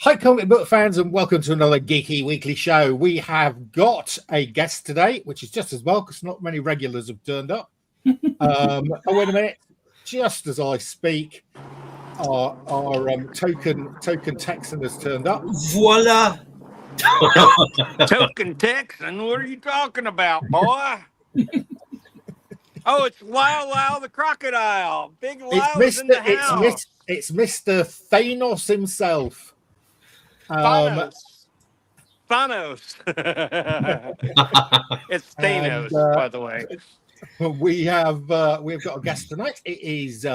Hi, comic book fans, and welcome to another Geeky Weekly show. We have got a guest today, which is just as well, because not many regulars have turned up. Oh, wait a minute. Just as I speak, our token Texan has turned up. Voila! Token Texan? What are you talking about, boy? Oh, it's Lyle the crocodile. Big Lyle's in the house. It's Mr. Thanos himself. Thanos. It's Thanos, by the way. We've got a guest tonight. It is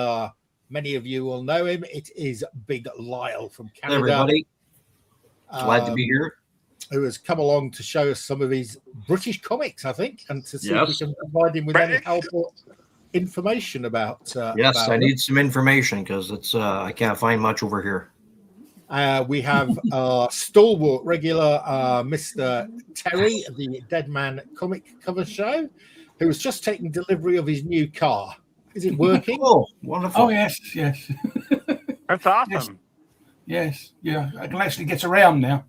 many of you will know him. It is Big Lyle from Canada. Everybody, glad to be here. Who has come along to show us some of his British comics, I think, and to see if we can provide him with any help or information about. Yes, I need some information because it's I can't find much over here. We have stalwart regular Mr. Terry, the Dead Man comic cover show, who has just taken delivery of his new car. Is it working? Oh, wonderful. Oh, yes. That's awesome. Yes. Yeah, I can actually get around now.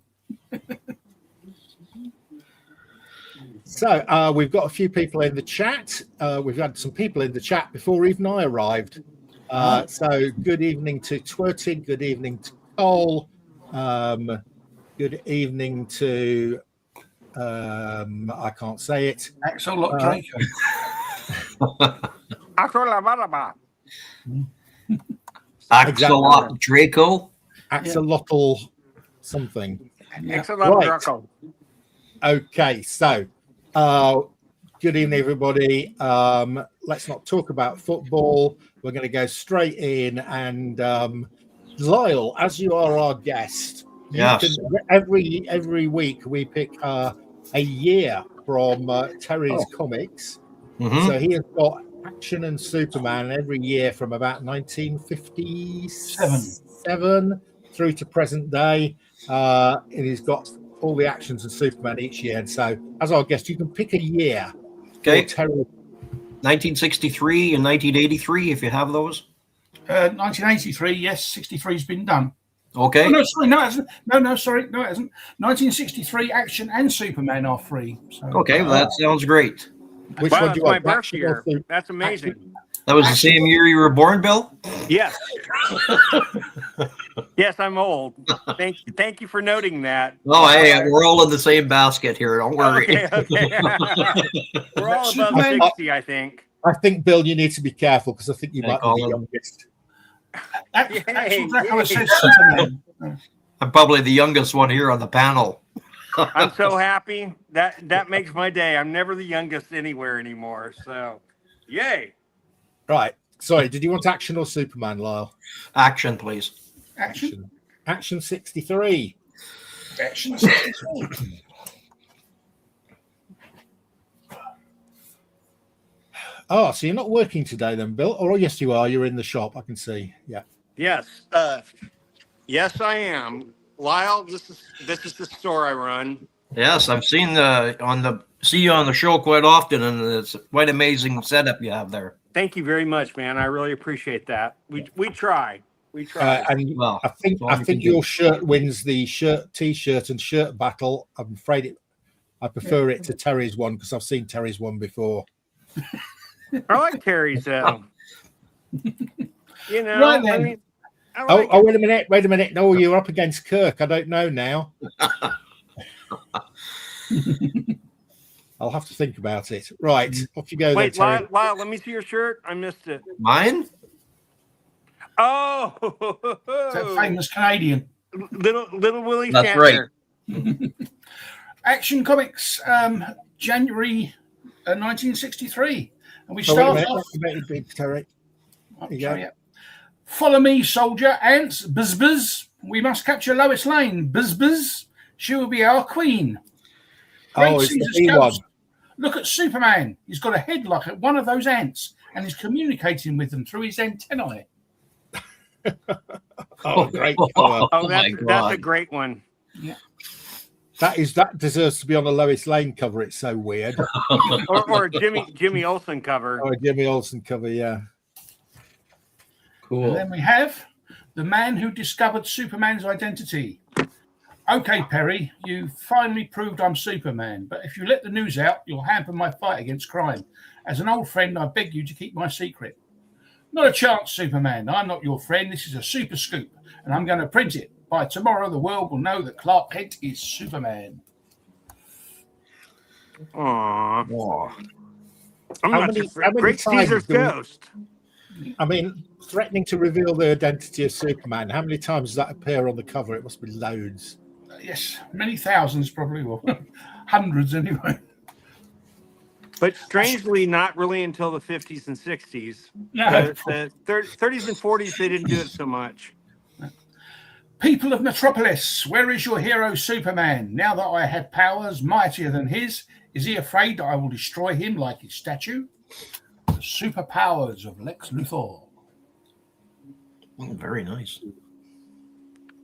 So we've got a few people in the chat. We've had some people in the chat before even I arrived. So good evening to Twertig. Good evening to Cole. Good evening to I can't say it. Axel Draco. Axolotl Draco. Axolotl something. Axolotl Draco. Okay, so good evening, everybody. Let's not talk about football. We're going to go straight in. And Lyle, as you are our guest, yes, every week we pick a year from Terry's comics. Mm-hmm. So he has got Action and Superman every year from about 1957 through to present day. And he's got all the actions and Superman each year. And so, as our guest, you can pick a year. Okay. Terry. 1963 and 1983, if you have those. 1983, yes, 63's been done. Okay. Oh, no, sorry, no, it hasn't. No, sorry, no, it hasn't. 1963, Action and Superman are free. So, okay, well, that sounds great. Which wow, one do you want? my birth year. That's amazing. That was the same year you were born, Bill? Yes. Yes, I'm old. Thank you for noting that. Oh, hey, we're all in the same basket here. Don't worry. Okay. We're all above 60, I think. I think, Bill, you need to be careful because I think you might be the youngest. Axel Draco says Superman. I'm probably the youngest one here on the panel. I'm so happy. That makes my day. I'm never the youngest anywhere anymore. So, yay. Right. Sorry, did you want Action or Superman, Lyle? Action, please. Action 63. Action 63. Oh, so you're not working today then, Bill? Oh, yes, you are. You're in the shop. I can see. Yeah. Yes. Yes, I am. Lyle, this is the store I run. Yes, I've seen see you on the show quite often, and it's quite amazing setup you have there. Thank you very much, man. I really appreciate that. We try. We try. And well, I think your shirt wins the t-shirt and shirt battle. I'm afraid I prefer it to Terry's one because I've seen Terry's one before. I like Terry's though. You know, right then. I mean, like wait a minute. No, you're up against Kirk. I don't know now. I'll have to think about it. Right, off you go. Wait, then, Lyle, let me see your shirt. I missed it. Mine? Oh, That famous Canadian. little Willie. That's Shatner. right. Action Comics, January 1963. And we start off. Terry. Follow me, soldier. Ants, buzz. We must capture Lois Lane. Buzz. She will be our queen. Oh, it's the one. Look at Superman. He's got a head like one of those ants, and he's communicating with them through his antennae. Oh, great cover. Oh, that's a great one. Yeah. That deserves to be on a Lois Lane cover. It's so weird. or a Jimmy Olsen cover. Or a Jimmy Olsen cover, yeah. Cool. And then we have the man who discovered Superman's identity. Okay, Perry, you finally proved I'm Superman, but if you let the news out, you'll hamper my fight against crime. As an old friend, I beg you to keep my secret. Not a chance, Superman. I'm not your friend. This is a super scoop, and I'm going to print it. By tomorrow, the world will know that Clark Kent is Superman. Aww. I'm How not many- your how many Great times Caesar's do we- ghost. I mean, threatening to reveal the identity of Superman. How many times does that appear on the cover? It must be loads. Yes, many thousands probably, or hundreds anyway. But strangely, not really until the 50s and 60s. No. The 30s and 40s, they didn't do it so much. People of Metropolis, where is your hero Superman? Now that I have powers mightier than his, is he afraid that I will destroy him like his statue? The superpowers of Lex Luthor. Oh, very nice.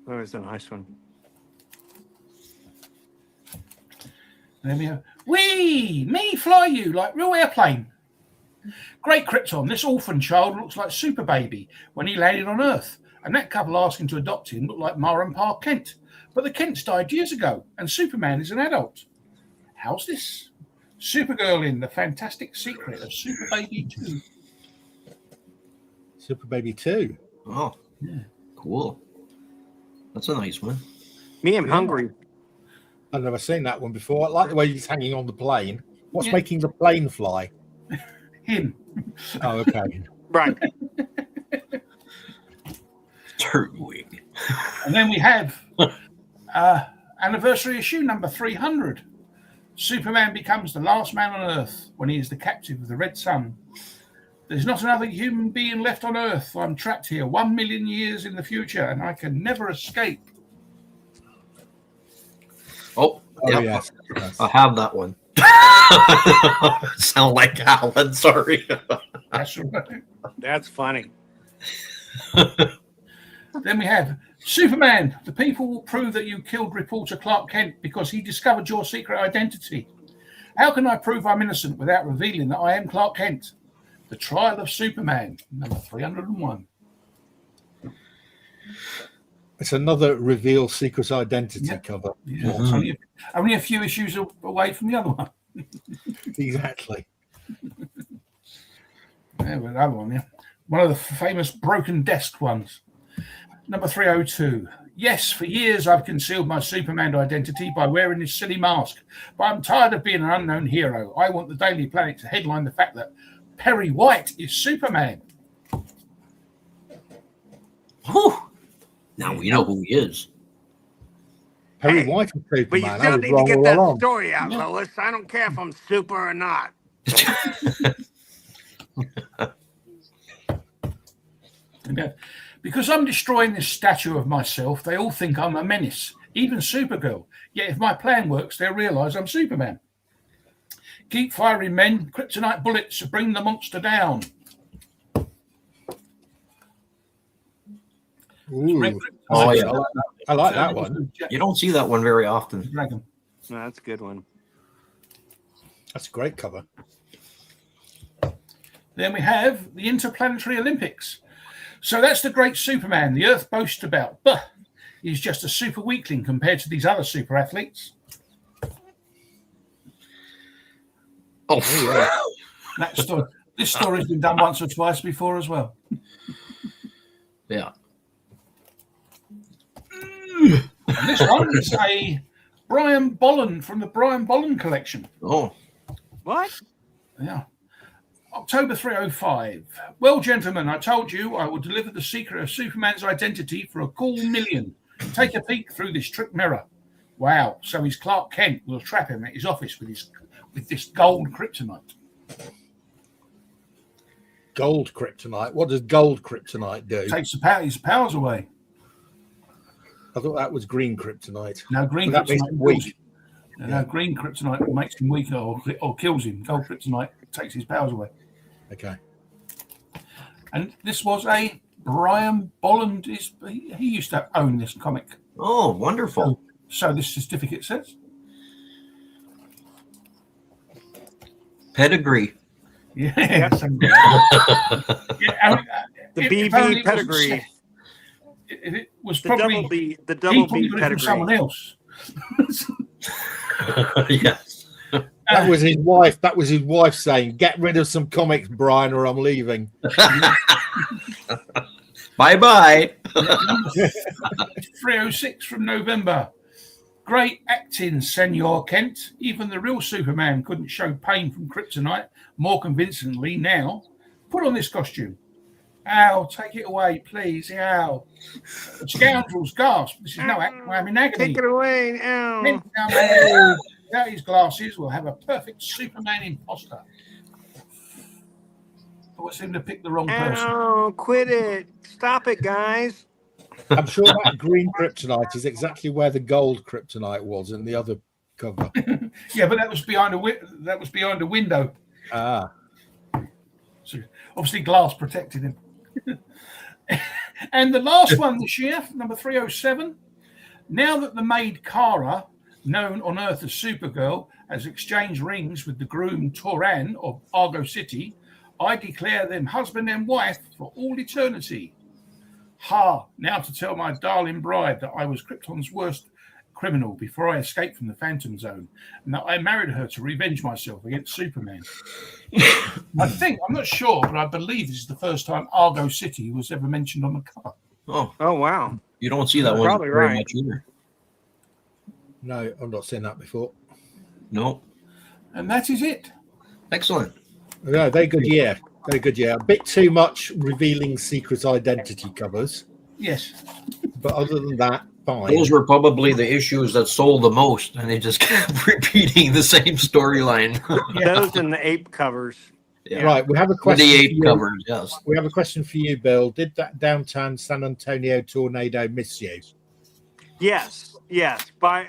That was a nice one. There we go. Whee! Me fly you like real airplane. Great Krypton, this orphan child looks like Super Baby when he landed on Earth. And that couple asking to adopt him looked like Ma and Pa Kent. But the Kents died years ago, and Superman is an adult. How's this? Supergirl in The Fantastic Secret of Super Baby 2. Super Baby 2. Oh, Yeah. cool. That's a nice one. Me, I'm hungry. I've never seen that one before. I like the way he's hanging on the plane. What's Yeah. making the plane fly? Him. Oh, okay. Right. Turtwig. And then we have anniversary issue number 300. Superman becomes the last man on Earth when he is the captive of the Red Sun. There's not another human being left on Earth. I'm trapped here 1 million years in the future, and I can never escape. Oh, Oh, yeah. yes. Yes. I have that one. Sound like Alan, sorry. That's right. That's funny. Then we have Superman. The people will prove that you killed reporter Clark Kent because he discovered your secret identity. How can I prove I'm innocent without revealing that I am Clark Kent? The Trial of Superman, number 301. It's another reveal secret identity Yeah. cover. Yeah, it's only a few issues away from the other one. Exactly. There was another one, yeah. One of the famous broken desk ones. Number 302. Yes, for years I've concealed my Superman identity by wearing this silly mask, but I'm tired of being an unknown hero. I want the Daily Planet to headline the fact that Perry White is Superman. Whew. Now we know who he is. Perry Hey, White and Superman. But you I still was need to wrong get all that along. story out, Yeah. Lois. I don't care if I'm super or not. Because I'm destroying this statue of myself, they all think I'm a menace, even Supergirl. Yet if my plan works, they'll realise I'm Superman. Keep firing, men. Kryptonite bullets to bring the monster down. Ooh. Oh, yeah. I like that one. You don't see that one very often. Dragon. No, that's a good one. That's a great cover. Then we have the Interplanetary Olympics. So that's the great Superman the Earth boasts about. But he's just a super weakling compared to these other super athletes. Oh, That story, this story's been done once or twice before as well. yeah. And this one is a Brian Bolland from the Brian Bolland collection. Oh, What? Yeah. October 305. Well, gentlemen, I told you I would deliver the secret of Superman's identity for a cool million. Take a peek through this trick mirror. Wow. So his Clark Kent will trap him at his office with this gold kryptonite. Gold kryptonite. What does gold kryptonite do? Takes his powers away. I thought that was green kryptonite. Now, green But that makes kryptonite him kills weak. him. Now, green kryptonite makes him weaker or kills him. Gold kryptonite takes his powers away. Okay. And this was a Brian Bolland. He used to own this comic. oh, wonderful. So this certificate says. Pedigree. Yeah. Yeah. Yeah, The if only BB it wasn't pedigree. Seth. it was The probably double B, the he double probably B got it from someone pedigree. else. Yes. That was his wife. That was his wife saying, "Get rid of some comics, Brian, or I'm leaving." Bye-bye. 306 from November. Great acting, Senor Kent. Even the real Superman couldn't show pain from kryptonite more convincingly now. Put on this costume. Al, take it away, please. Al. The scoundrels gasp. This is no act. I'm in agony. Take it away now. Kent, now man, without his glasses, will have a perfect Superman imposter. I seem to pick the wrong person. Oh, quit it. Stop it, guys. I'm sure that green kryptonite is exactly where the gold kryptonite was in the other cover. Yeah, but that was behind a window. Ah, So obviously glass protected him. And the last one this year, number 307. Now that the maid Kara, known on Earth as Supergirl, has exchanged rings with the groom Toran of Argo City, I declare them husband and wife for all eternity. Ha! Now to tell my darling bride that I was Krypton's worst criminal before I escaped from the Phantom Zone, and that I married her to revenge myself against Superman. I'm not sure, but I believe this is the first time Argo City was ever mentioned on the cover. Oh, Oh, wow. you don't see that one Probably very right. much either. no, I've not seen that before. No. And that is it. Excellent. No, very good year. Very good year. A bit too much revealing secret identity covers, Yes. but other than that, fine. Those were probably the issues that sold the most, and they just kept repeating the same storyline. Those and the ape covers. Yeah. Right, we have a With question. the for 8 you. covers, yes. We have a question for you, Bill. Did that downtown San Antonio tornado miss you? Yes, yes. By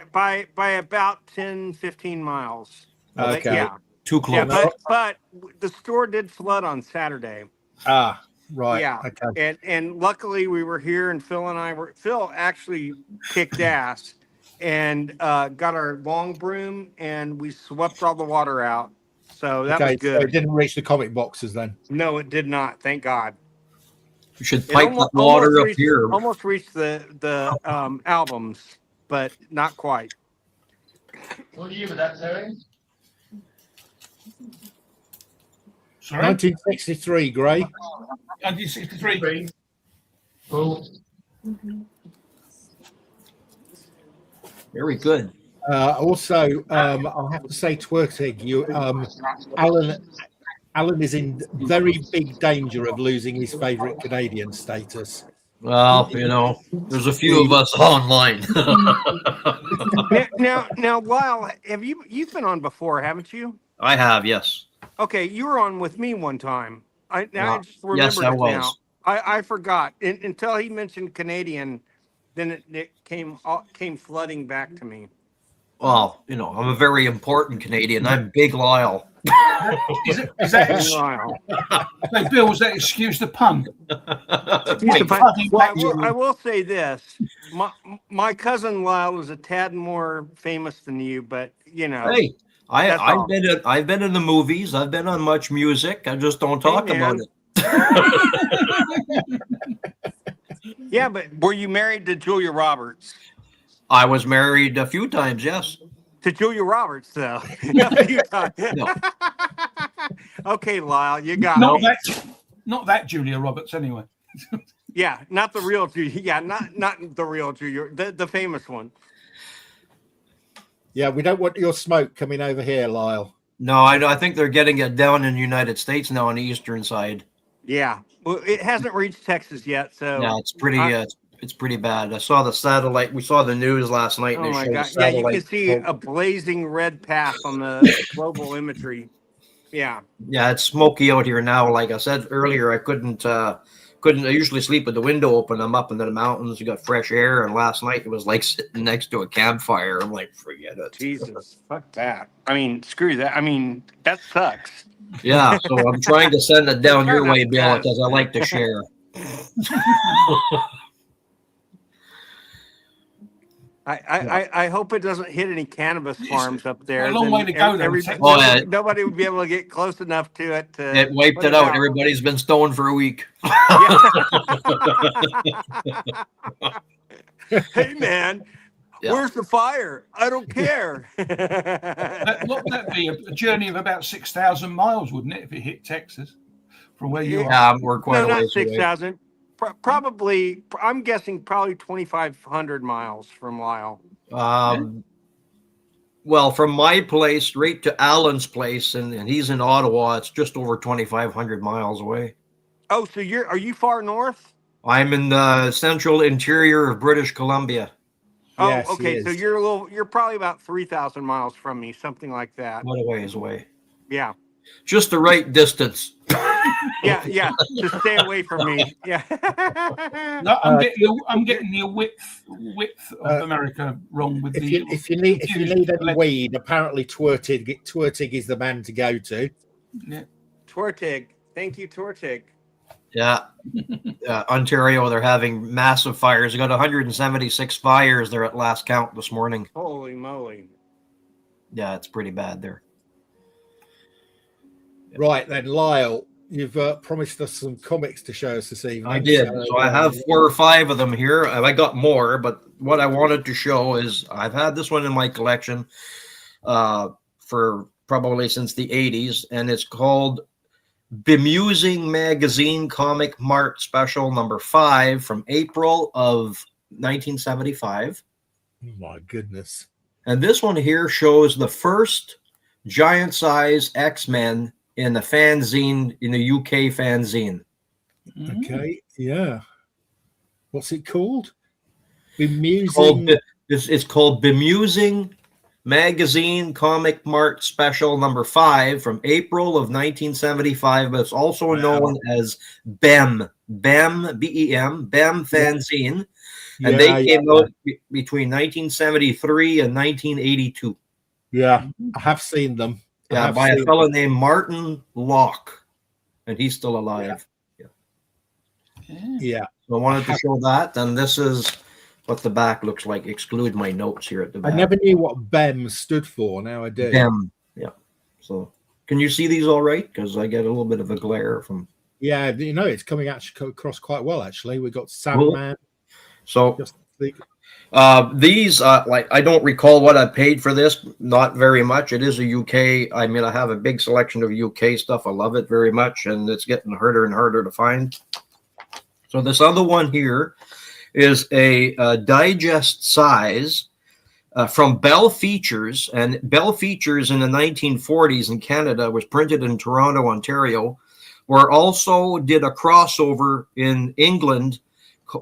about 10, 15 miles. But Okay. yeah. Too close. Yeah, but the store did flood on Saturday. Ah, right. Yeah. Okay. And luckily we were here, and Phil actually kicked ass and got our long broom, and we swept all the water out. So that was So good. it didn't reach the comic boxes then. No, it did not. Thank God. You should It pipe the water up here. Almost reached the albums, but not quite. What year was that, Terry? Sorry? 1963, Gray. 1963. Cool. Very good. Also, I'll have to say, Twertig, Alan is in very big danger of losing his favourite Canadian status. Well, you know, there's a few of us online. Now, Lyle, you've been on before, haven't you? I have, yes. Okay, you were on with me one time. I just remembered Yes, I it now. was. I forgot until he mentioned Canadian. Then it came flooding back to me. Well, you know, I'm a very important Canadian. I'm Big Lyle. Is that Lyle. so, Bill, was that excuse the pun? Well, I will say this: my cousin Lyle is a tad more famous than you, but you know. Hey, That's all. I've been in the movies. I've been on much music. I just don't talk Hey, about man. it. Yeah, but were you married to Julia Roberts? I was married a few times, yes. To Julia Roberts, though. A few times. No. Okay, Lyle, you got Not me. not that Julia Roberts, anyway. Yeah, not the real Julia. Yeah, not the real Julia. The famous one. Yeah, we don't want your smoke coming over here, Lyle. No, I think they're getting it down in the United States now on the eastern side. Yeah. Well, it hasn't reached Texas yet, so. Yeah, it's pretty bad. I saw the satellite. We saw the news last night. And Oh they my showed God! the Yeah, you satellite can see smoke. a blazing red path on the global imagery. Yeah. Yeah, it's smoky out here now. Like I said earlier, I couldn't. I usually sleep with the window open. I'm up into the mountains. You got fresh air, and last night it was like sitting next to a campfire. I'm like, forget it. Jesus, fuck that. I mean, screw that. I mean, that sucks. Yeah, so I'm trying to send it down your Try not way, to Bill, pass. because I like to share. I hope it doesn't hit any cannabis farms up there. a long way to go, though. Nobody would be able to get close enough to it. It wiped it out. Everybody's been stoned for a week. Hey, man, where's the fire? I don't care. What would that be? A journey of about 6,000 miles, wouldn't it, if it hit Texas from where you are? Yeah, we're quite a not ways 6,000. Probably, I'm guessing probably 2,500 miles from Lyle. Well, from my place right to Alan's place, and he's in Ottawa, it's just over 2,500 miles away. Oh, so are you far north? I'm in the central interior of British Columbia. Oh, Yes, okay. So you're probably about 3,000 miles from me, something like that. What a ways away. Yeah. Just the right distance. Yeah. Just stay away from me. Yeah. No, I'm getting the width of America wrong with if you need any weed, apparently Twertig is the man to go to. Yeah. Twertig. Thank you, Twertig. Yeah. Ontario, they're having massive fires. They got 176 fires there at last count this morning. Holy moly. Yeah, it's pretty bad there. Right then, Lyle, you've promised us some comics to show us this evening. I did. So I have 4 or 5 of them here. I got more, but what I wanted to show is I've had this one in my collection for probably since the 80s, and it's called Bemusing Magazine Comic Mart Special number 5 from April of 1975. Oh my goodness. And this one here shows the first giant size X-Men in the fanzine, in the UK fanzine. Okay, yeah. What's it called? Bemusing. It's called Bemusing Magazine Comic Mart Special number 5 from April of 1975, but it's also known as BEM, B-E-M, BEM fanzine. And they came out between 1973 and 1982. Yeah, I have seen them. Yeah, by a fellow named Martin Locke, and he's still alive. Yeah. So I wanted to show that, and this is what the back looks like. Exclude my notes here at the back. I never knew what BEM stood for. Now I do. BEM, yeah. So can you see these all right? Because I get a little bit of a glare from. Yeah, it's coming across quite well. Actually, we got Sandman. So these, like, I don't recall what I paid for this. Not very much. It is a UK. I mean, I have a big selection of UK stuff. I love it very much, and it's getting harder and harder to find. So this other one here is a digest size from Bell Features, and Bell Features in the 1940s in Canada was printed in Toronto, Ontario, where also did a crossover in England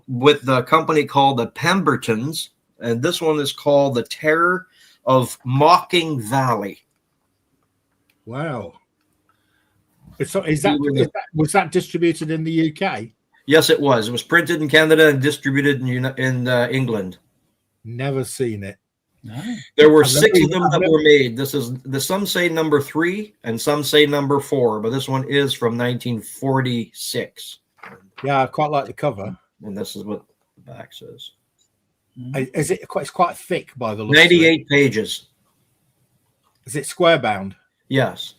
with the company called the Pembertons, and this one is called The Terror of Mocking Valley. Wow. Was that distributed in the UK? Yes, it was. It was printed in Canada and distributed in England. Never seen it. No. There were 6 of them that were made. Some say number 3 and some say number 4, but this one is from 1946. Yeah, I quite like the cover. And this is what the back says. Is it? It's quite thick by the looks. 98 pages. Is it square bound? Yes.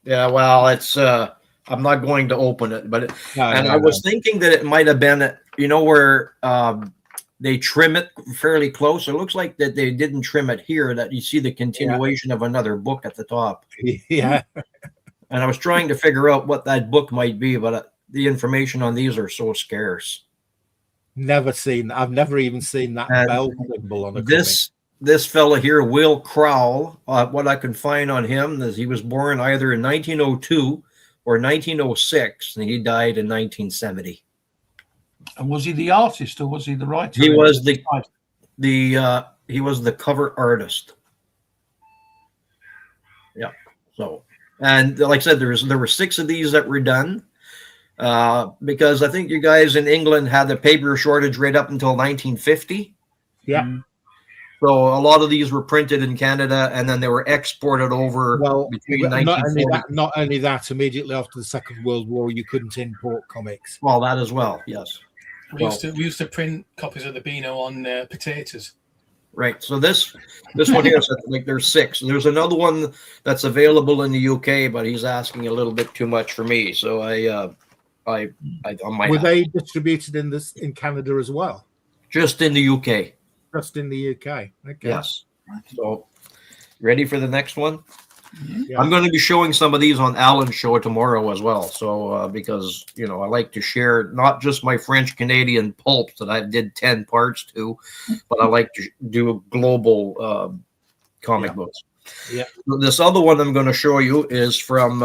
Yeah. Well, it's. I'm not going to open it, but I was thinking that it might have been, where they trim it fairly close. It looks like that they didn't trim it here. That you see the continuation of another book at the top. Yeah. And I was trying to figure out what that book might be, but the information on these are so scarce. Never seen. I've never even seen that bell symbol on a this fella here, Will Crowell. What I can find on him is he was born either in 1902 or 1906, and he died in 1970. And was he the artist or was he the writer? He was he was the cover artist. Yeah. So, and like I said, there were 6 of these that were done. Because I think you guys in England had the paper shortage right up until 1950. Yeah. So a lot of these were printed in Canada, and then they were exported over. Well, between not only that, immediately after the Second World War, you couldn't import comics. Well, that as well, yes. We used to print copies of the Beano on potatoes. Right. So this one here, so like there's 6. There's another one that's available in the UK, but he's asking a little bit too much for me. So I might Were they distributed in Canada as well? just in the UK. Just in the UK. Okay. Yes. So ready for the next one? Yeah. I'm going to be showing some of these on Alan's show tomorrow as well. So because I like to share not just my French Canadian pulps that I did 10 parts to, but I like to do global comic books. Yeah. This other one I'm going to show you is from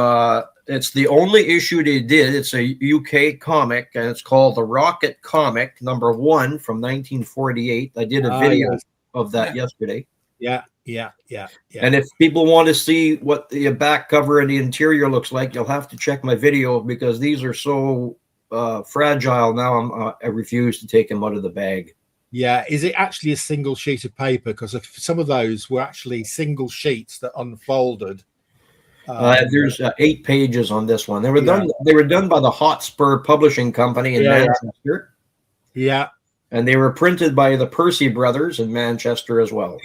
it's the only issue they did. It's a UK comic, and it's called The Rocket Comic #1 from 1948. I did a video of that yesterday. Yeah. And if people want to see what the back cover and the interior looks like, you'll have to check my video because these are so fragile now. I refuse to take them out of the bag. Yeah. Is it actually a single sheet of paper? Because some of those were actually single sheets that unfolded. There's 8 pages on this one. They were done. They were done by the Hotspur Publishing Company in Manchester. Yeah. And they were printed by the Percy brothers in Manchester as well.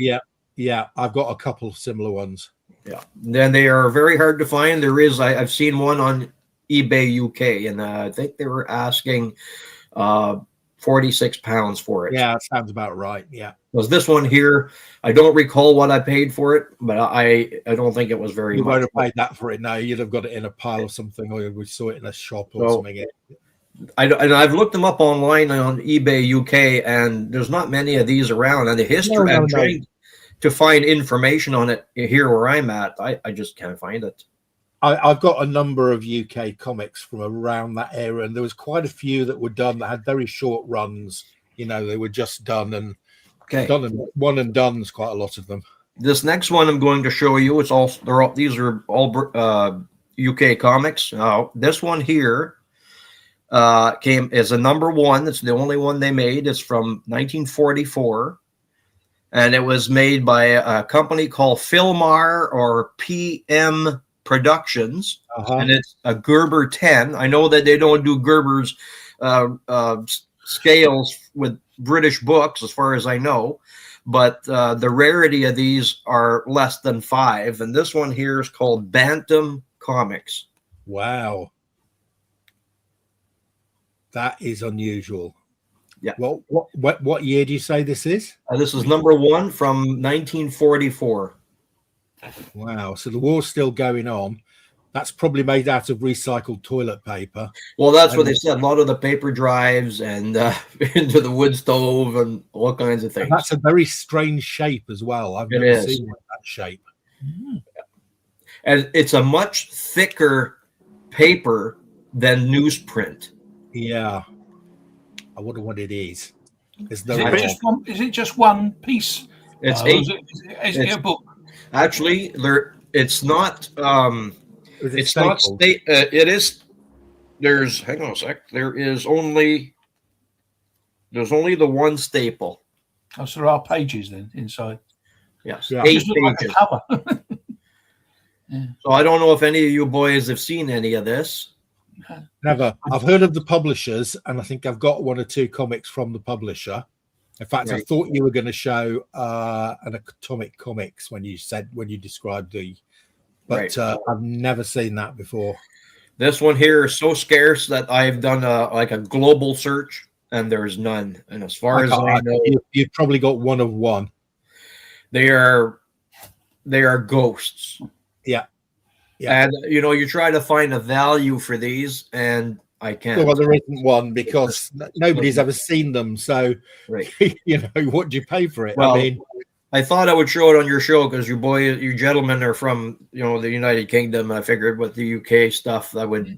Yeah, I've got a couple of similar ones. Yeah. Then they are very hard to find. I've seen one on eBay UK, and I think they were asking £46 for it. Yeah, that sounds about right. Yeah. Because this one here, I don't recall what I paid for it, but I don't think it was very You much. won't have paid that for it. No, you'd have got it in a pile of something, or we saw it in a shop or something. And I've looked them up online on eBay UK, and there's not many of these around. And the history, I'm trying to find information on it here where I'm at. I just can't find it. I've got a number of UK comics from around that era, and there was quite a few that were done that had very short runs. They were just done and done and one and done's quite a lot of them. This next one I'm going to show you, these are all UK comics. Now, this one here is a #1. It's the only one they made. It's from 1944. And it was made by a company called Filmar or PM Productions. And it's a Gerber 10. I know that they don't do Gerber's scales with British books, as far as I know. But the rarity of these are less than 5. And this one here is called Bantam Comics. Wow. That is unusual. Yeah. Well, what year do you say this is? This is #1 from 1944. Wow. So the war's still going on. That's probably made out of recycled toilet paper. Well, that's what they said. A lot of the paper drives and into the wood stove and all kinds of things. And that's a very strange shape as well. I've never seen that shape. And it's a much thicker paper than newsprint. Yeah. I wonder what it is. Is it just one piece? It's is it a book? Actually, it's not. It's not. It is. There's. Hang on a sec. There's only the one staple. Oh, so there are pages then inside. Yes, yeah. 8 Like pages. a cover. Yeah. So I don't know if any of you boys have seen any of this. Never. I've heard of the publishers, and I think I've got 1 or 2 comics from the publisher. In fact, I thought you were going to show an Atomic Comics when you described but I've never seen that before. This one here is so scarce that I've done a global search, and there's none. And as far as I know, you've probably got 1 of 1. They are ghosts. Yeah. And you try to find a value for these, and I can't. Well, there isn't one because nobody's ever seen them. So, what do you pay for it? Well, I mean, I thought I would show it on your show because you gentlemen are from the United Kingdom. I figured with the UK stuff, I would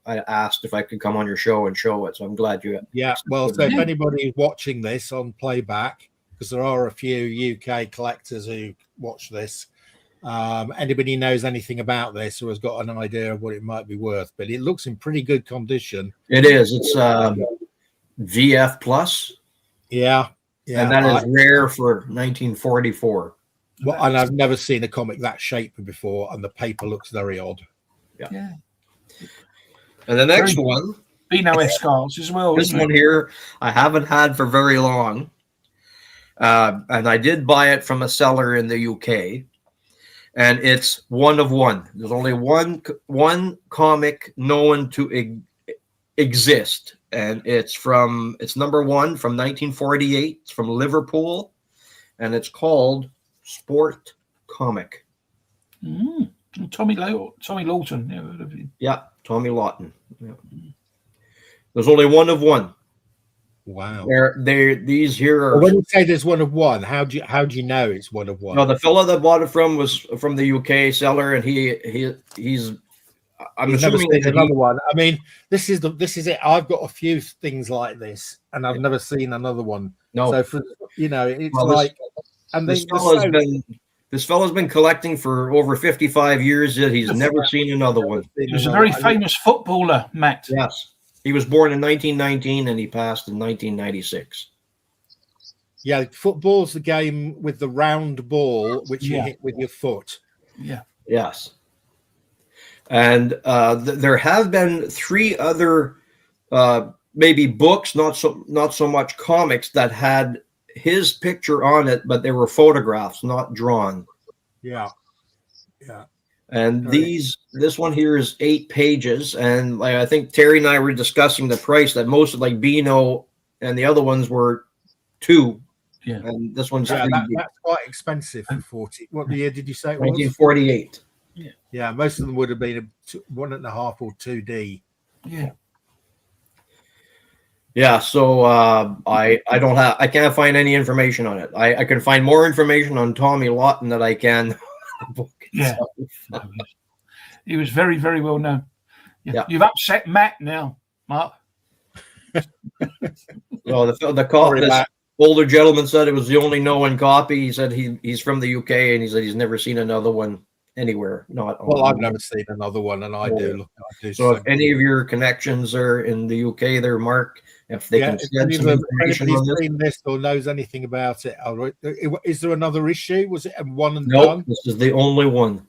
I asked if I could come on your show and show it. So I'm glad you. Yeah. Well, so if anybody's watching this on playback, because there are a few UK collectors who watch this. Anybody knows anything about this or has got an idea of what it might be worth, but it looks in pretty good condition. It is. It's VF plus. Yeah. And that is rare for 1944. Well, and I've never seen a comic that shape before, and the paper looks very odd. Yeah. And the next one Beano Escars as well. This one here, I haven't had for very long. And I did buy it from a seller in the UK. And it's one of one. There's only one comic known to exist. And it's number one from 1948. It's from Liverpool. And it's called Sport Comic. Tommy Lawton. Yeah, Tommy Lawton. Yeah. There's only one of one. Wow. These here are. Well, when you say there's one of one, how do you know it's one of one? No, the fellow that bought it from was from the UK seller, and he's. I'm You've never assuming seen that another one. I mean, this is it. I've got a few things like this, and I've never seen another one. No, so for it's well, like, and this fellow's been collecting for over 55 years. Yet he's never seen another one. He was a very famous footballer, Matt. Yes, he was born in 1919 and he passed in 1996. Yeah, football's the game with the round ball which you hit with your foot. Yeah. Yes. And there have been 3 other maybe books, not so much comics, that had his picture on it, but they were photographs, not drawn. Yeah. And this one here is 8 pages, and I think Terry and I were discussing the price that most of Beano and the other ones were 2. Yeah. And this one's that's quite expensive for 40. What year did you say it was? 1948. Yeah, most of them would have been 1.5 or 2D. Yeah. Yeah, so I can't find any information on it. I can find more information on Tommy Lawton than I can the book itself. He was very, very well known. Yeah. You've upset Matt now, Mark. Well, this older gentleman said it was the only known copy. He said he's from the UK, and he said he's never seen another one anywhere. I've never seen another one, and I do. So if any of your connections are in the UK there, Mark, if they can send some information on this. Seen this or knows anything about it, is there another issue? Was it a one and done? No, this is the only one.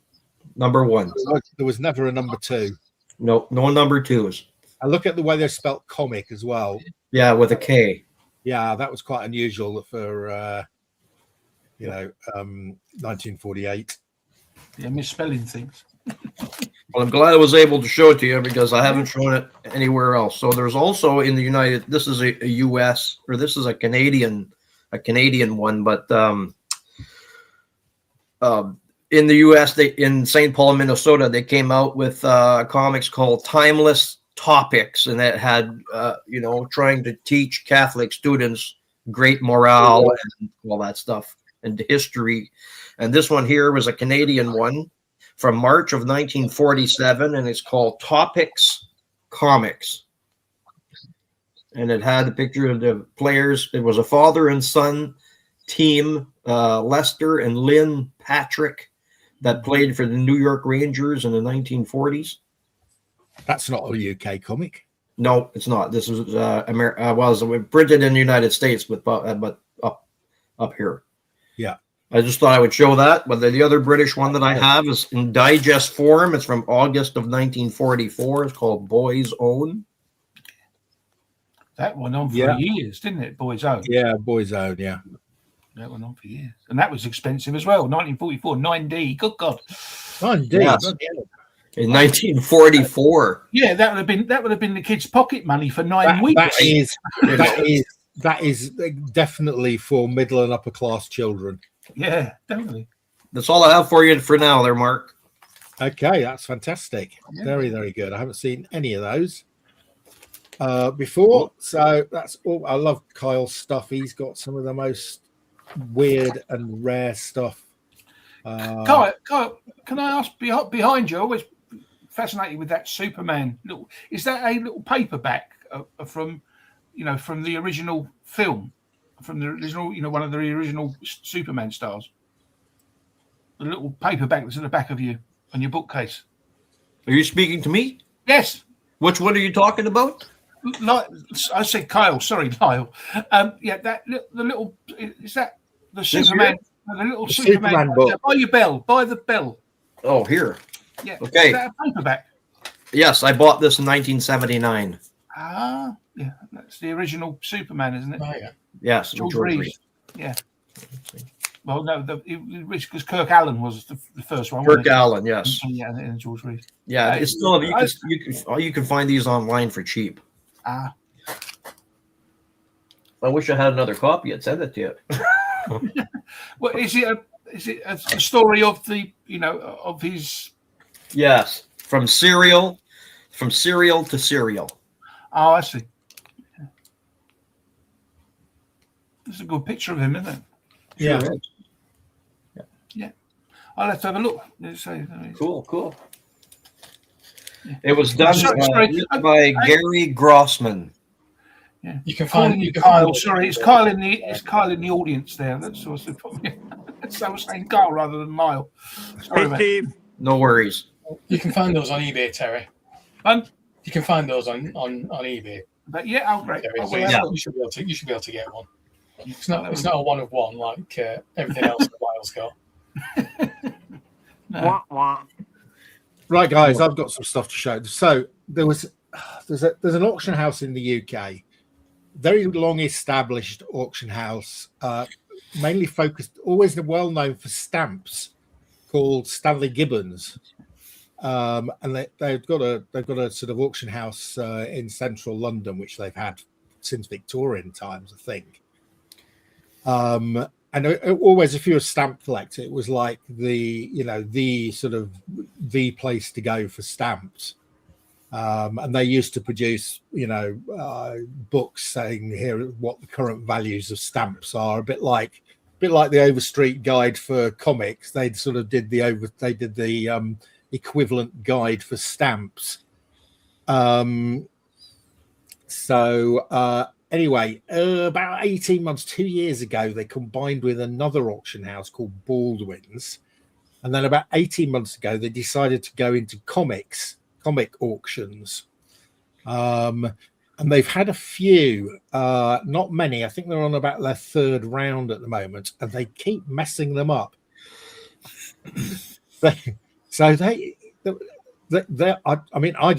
Number 1. There was never a number 2. No number 2s. I look at the way they spelt comic as well. Yeah, with a K. Yeah, that was quite unusual for 1948. Yeah, misspelling things. Well, I'm glad I was able to show it to you because I haven't shown it anywhere else. So there's also in the this is a US, or this is a Canadian one, but in the US, in St. Paul, Minnesota, they came out with comics called Timeless Topics, and that had trying to teach Catholic students great morale and all that stuff and history. And this one here was a Canadian one from March of 1947, and it's called Topics Comics. And it had a picture of the players. It was a father and son team, Lester and Lynn Patrick, that played for the New York Rangers in the 1940s. That's not a UK comic. No, it's not. This was was printed in the United States, but up here. Yeah. I just thought I would show that. But the other British one that I have is in digest form. It's from August of 1944. It's called Boy's Own. That went on for years, didn't it? Boy's Own. Yeah, Boy's Own, yeah. That went on for years. And that was expensive as well. 1944, 9D. Good God. 9D. Yes. In 1944. Yeah, that would have been the kids' pocket money for 9 weeks. That is definitely for middle and upper class children. Yeah, definitely. That's all I have for you for now there, Mark. Okay, that's fantastic. Yeah. Very, very good. I haven't seen any of those before. So that's all. I love Kyle's stuff. He's got some of the most weird and rare stuff. Kyle, can I ask behind you? I always fascinated with that Superman. Is that a little paperback from the original film? From the original, one of the original Superman stars. The little paperback that's at the back of you on your bookcase. Are you speaking to me? Yes. Which one are you talking about? I said Kyle. Sorry, Lyle. The little is that the Superman? The little Superman book. Buy your bell. Buy the bell. Oh, here. Yeah. Okay. Is that a paperback? Yes, I bought this in 1979. Ah, yeah, that's the original Superman, isn't it? Oh, yeah. Yes, George George Reeves. Reeves. Yeah. Well, no, because Kirk Allen was the first one. Kirk wasn't he? Allen, yes. Yeah, and George Reeves. Yeah, it's still you can find these online for cheap. Ah, I wish I had another copy. I'd send it to you. well, is it a story of the of his? Yes, from cereal to cereal. Oh, I see. There's a good picture of him, isn't it? Yeah. Sure is. I'll have to have a look. Cool. It was done Sorry, by Gary Grossman. Yeah. You can find Kyle. Sorry, it's Kyle in the audience there. That's also so I was saying Kyle rather than Lyle. Sorry, Hey, mate. Steve. No worries. You can find those on eBay, Terry. You can find those on eBay. But yeah, oh great. Terry. Oh, So well, you should be able to get one. It's not a one of one like everything else that Lyle's got. no. Wah, wah. Right, guys, I've got some stuff to show. So there's an auction house in the UK, very long established auction house, mainly focused, always well known for stamps, called Stanley Gibbons, and they've got a sort of auction house in central London, which they've had since Victorian times, I think. And always, if you're a stamp collector, it was like the sort of the place to go for stamps. And they used to produce, books saying here what the current values of stamps are. A bit like the Overstreet Guide for comics. They sort of did the equivalent guide for stamps. Anyway, about 18 months, 2 years ago, they combined with another auction house called Baldwin's. And then about 18 months ago, they decided to go into comic auctions. And they've had a few, not many. I think they're on about their third round at the moment, and they keep messing them up. I'd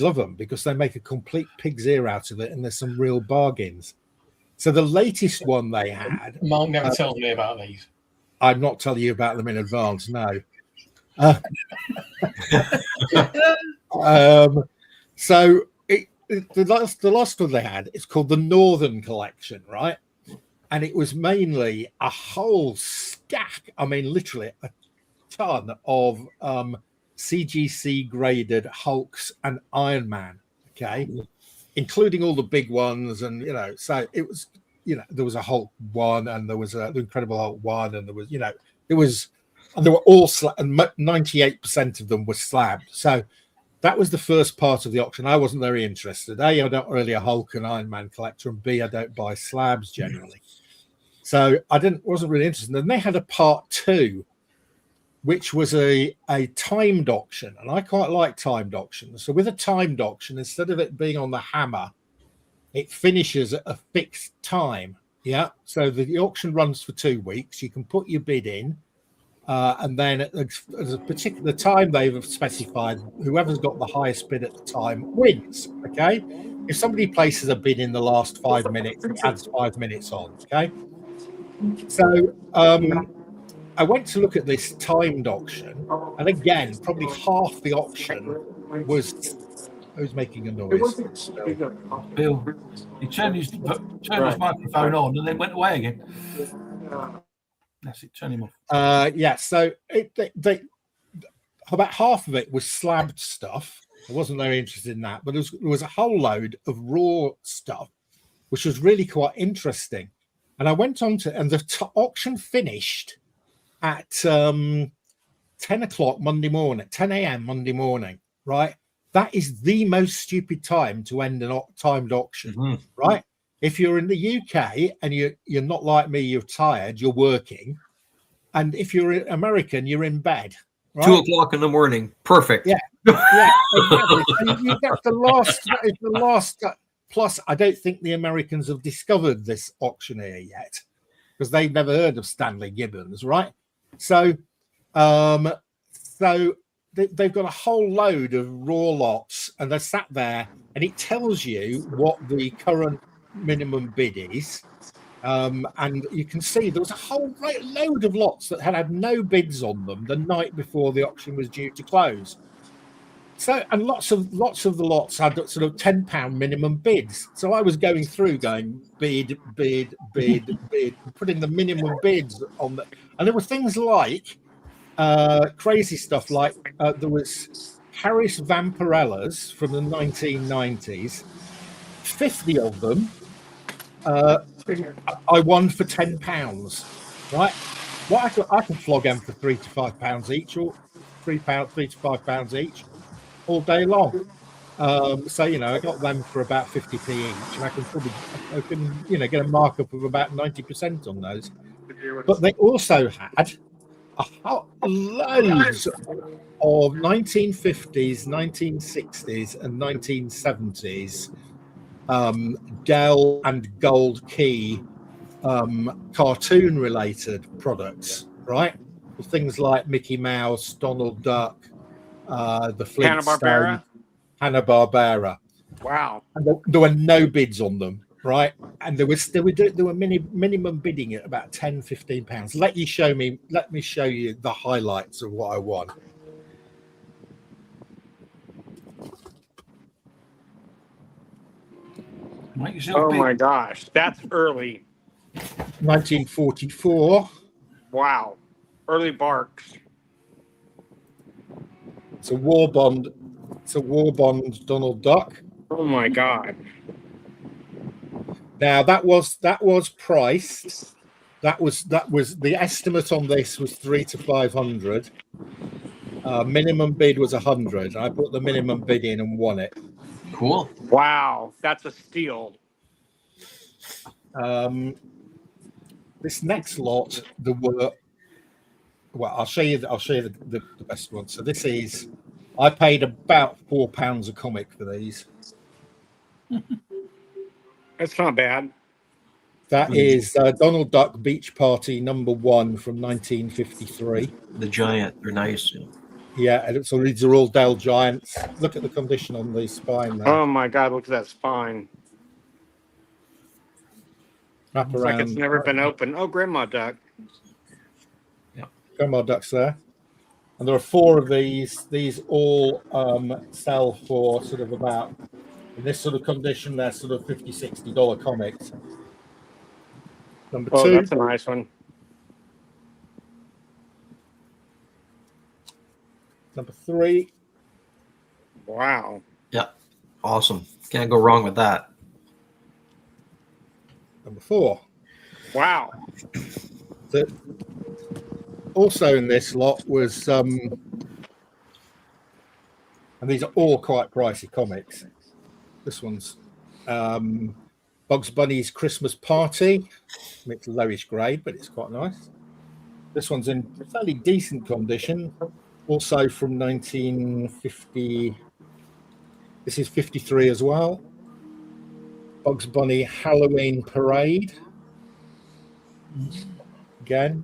love them because they make a complete pig's ear out of it, and there's some real bargains. So the latest one they had, Mark never tells me about these. I'm not telling you about them in advance. No. So the last one they had, it's called the Northern Collection, right? And it was mainly a whole stack. I mean, literally a ton of CGC graded Hulks and Iron Man, okay, including all the big ones. And so it was, there was a Hulk one, and there was the Incredible Hulk one, and there was and they were all and 98% of them were slabbed. So that was the first part of the auction. I wasn't very interested. A, I'm not really a Hulk and Iron Man collector, and B, I don't buy slabs generally. So I wasn't really interested. And they had a part two, which was a timed auction, and I quite like timed auctions. So with a timed auction, instead of it being on the hammer, it finishes at a fixed time. Yeah. So the auction runs for 2 weeks. You can put your bid in, and then at a particular time they've specified, whoever's got the highest bid at the time wins. Okay. If somebody places a bid in the last 5 minutes, it adds 5 minutes on. Okay. So I went to look at this timed auction, and again, probably half the auction was. Who's making a noise? Bill, he turned his microphone on and then went away again. That's it. Turn him off. Yeah. So they about half of it was slabbed stuff. I wasn't very interested in that, but there was a whole load of raw stuff, which was really quite interesting. And I went on to, and the auction finished at 10 o'clock Monday morning, 10 a.m. Monday morning, right? That is the most stupid time to end a timed auction, right? If you're in the UK and you're not like me, you're tired, you're working. And if you're American, you're in bed. Right? 2 o'clock in the morning. Perfect. Yeah. Yeah, exactly. So you get the last. Plus, I don't think the Americans have discovered this auctioneer yet, because they've never heard of Stanley Gibbons, right? So they've got a whole load of raw lots, and they're sat there, and it tells you what the current minimum bid is. And you can see there was a whole load of lots that had no bids on them the night before the auction was due to close. So, and lots of the lots had sort of £10 minimum bids. So I was going through, going bid, putting the minimum bids on the, and there were things like crazy stuff like there was Harris Vampirellas from the 1990s, 50 of them. I won for £10, right? Well, I can flog them for £3 to £5 each, or £3 to £5 each, all day long. So I got them for about 50p each, and I can get a markup of about 90% on those. But they also had loads of 1950s, 1960s, and 1970s Dell and Gold Key cartoon related products, right? Things like Mickey Mouse, Donald Duck, the Flintstones, Hanna-Barbera. Wow. And there were no bids on them, right? And there were minimum bidding at about £10-15. Let me show you the highlights of what I won. Oh my gosh, that's early. 1944. Wow, early barks. It's a war bond. It's a war bond Donald Duck. Oh my God. Now that was priced. That was the estimate on this was 300 to 500. Minimum bid was 100. I put the minimum bid in and won it. Cool. Wow, that's a steal. This next lot, I'll show you the best one. So this is, I paid about £4 a comic for these. That's not bad. That is Donald Duck Beach Party #1 from 1953. The giant, they're nice. Yeah, and so these are all Dell Giants. Look at the condition on the spine there. Oh my God, look at that spine. Wrap It's around. like it's never been opened. Oh, Grandma Duck. Yeah. Grandma Duck's there. And there are 4 of these. These all sell for sort of about, in this sort of condition, they're sort of $50, $60 comics. Number 2. That's a nice one. Number 3. Wow. Yeah. Awesome. Can't go wrong with that. Number 4. Wow. Also in this lot was, and these are all quite pricey comics. This one's Bugs Bunny's Christmas Party. It's lowish grade, but it's quite nice. This one's in fairly decent condition. Also from 1950. This is 53 as well. Bugs Bunny Halloween Parade. Again.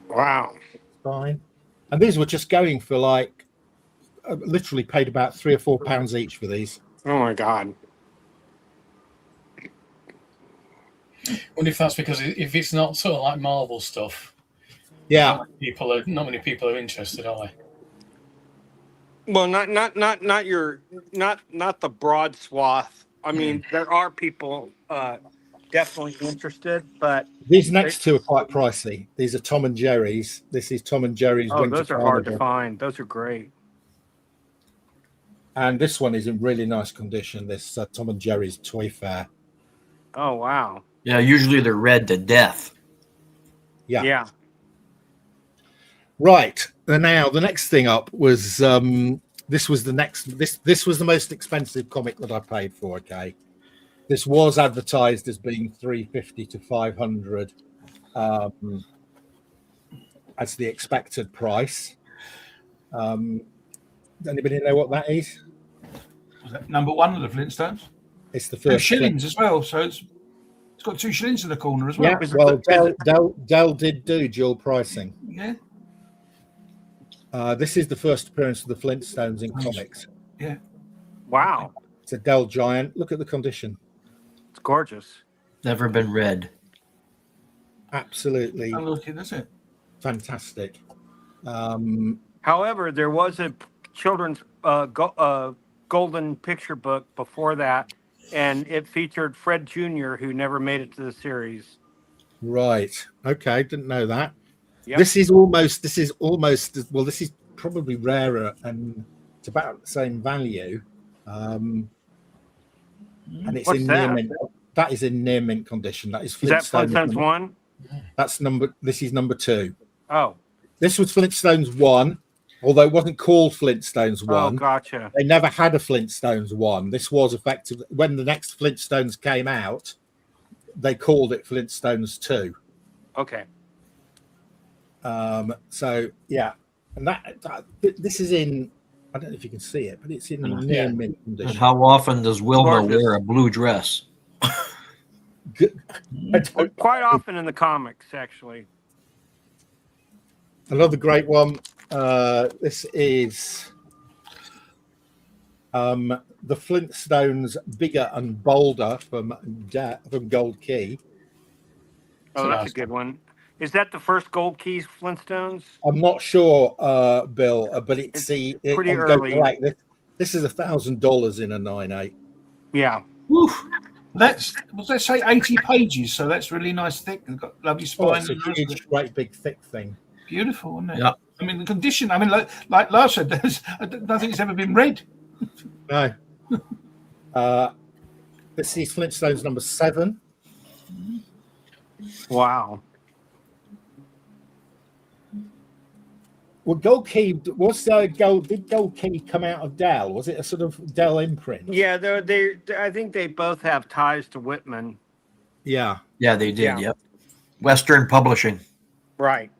Wow. Fine. And these were just going for like, literally paid about £3 or £4 each for these. Oh my God. I wonder if that's because if it's not sort of like Marvel stuff, Yeah. not many people are interested, are they? Well, not the broad swath. I mean, there are people definitely interested, but These next 2 are quite pricey. These are Tom and Jerry's. This is Tom and Jerry's Winter those are hard to Carnival. find. Those are great. And this one is in really nice condition. This Tom and Jerry's Toy Fair. Oh wow. Yeah, usually they're red to death. Yeah. Right. And now the next thing up was this was the most expensive comic that I paid for. Okay, this was advertised as being $350 to $500 as the expected price. Anybody know what that is? Was that #1 of the Flintstones? It's the 2 first shillings as well, so it's got 2 shillings in the corner as well. Yeah, well, Dell did do dual pricing. Yeah. This is the first appearance of the Flintstones in comics. Yeah. Wow, It's a Dell Giant. Look at the condition. it's gorgeous. Never been read. Absolutely I'm looking, that's it. fantastic. However, there was a children's golden picture book before that, and it featured Fred Jr., who never made it to the series. Right. Okay. Didn't know that. Yep. This is almost. Well, this is probably rarer, and it's about the same value. And it's What's in that? near mint. That is in near mint condition. That is Is that Flintstones Flintstones 1? That's number. This is number 2. Oh. This was Flintstones 1, although it wasn't called Flintstones 1. Oh, gotcha. They never had a Flintstones 1. This was effective. When the next Flintstones came out, they called it Flintstones 2. Okay. So yeah, and this is in. I don't know if you can see it, but it's in near mint And condition. how often does Wilma Gorgeous. wear a blue dress? Quite often in the comics, actually. Another great one. This is the Flintstones Bigger and Bolder from Gold Key. Oh, that's a good one. Is that the first Gold Keys Flintstones? I'm not sure, Bill, but it's pretty on Gold early. Collect. This is $1,000 in a 9.8. Yeah. Woof. Let's say 80 pages, so that's really nice, thick, and got lovely Oh, spine. it's a huge, great, big, thick thing. Beautiful, isn't it? Yeah. I mean, the condition. I mean, like Lyle said, I don't think it's ever been read. No. This is Flintstones number 7. Wow. Well, Gold Key did Gold Key come out of Dell? Was it a sort of Dell imprint? Yeah, I think they both have ties to Whitman. Yeah. Yeah, they did. Yeah. Yep. Western Publishing. Right.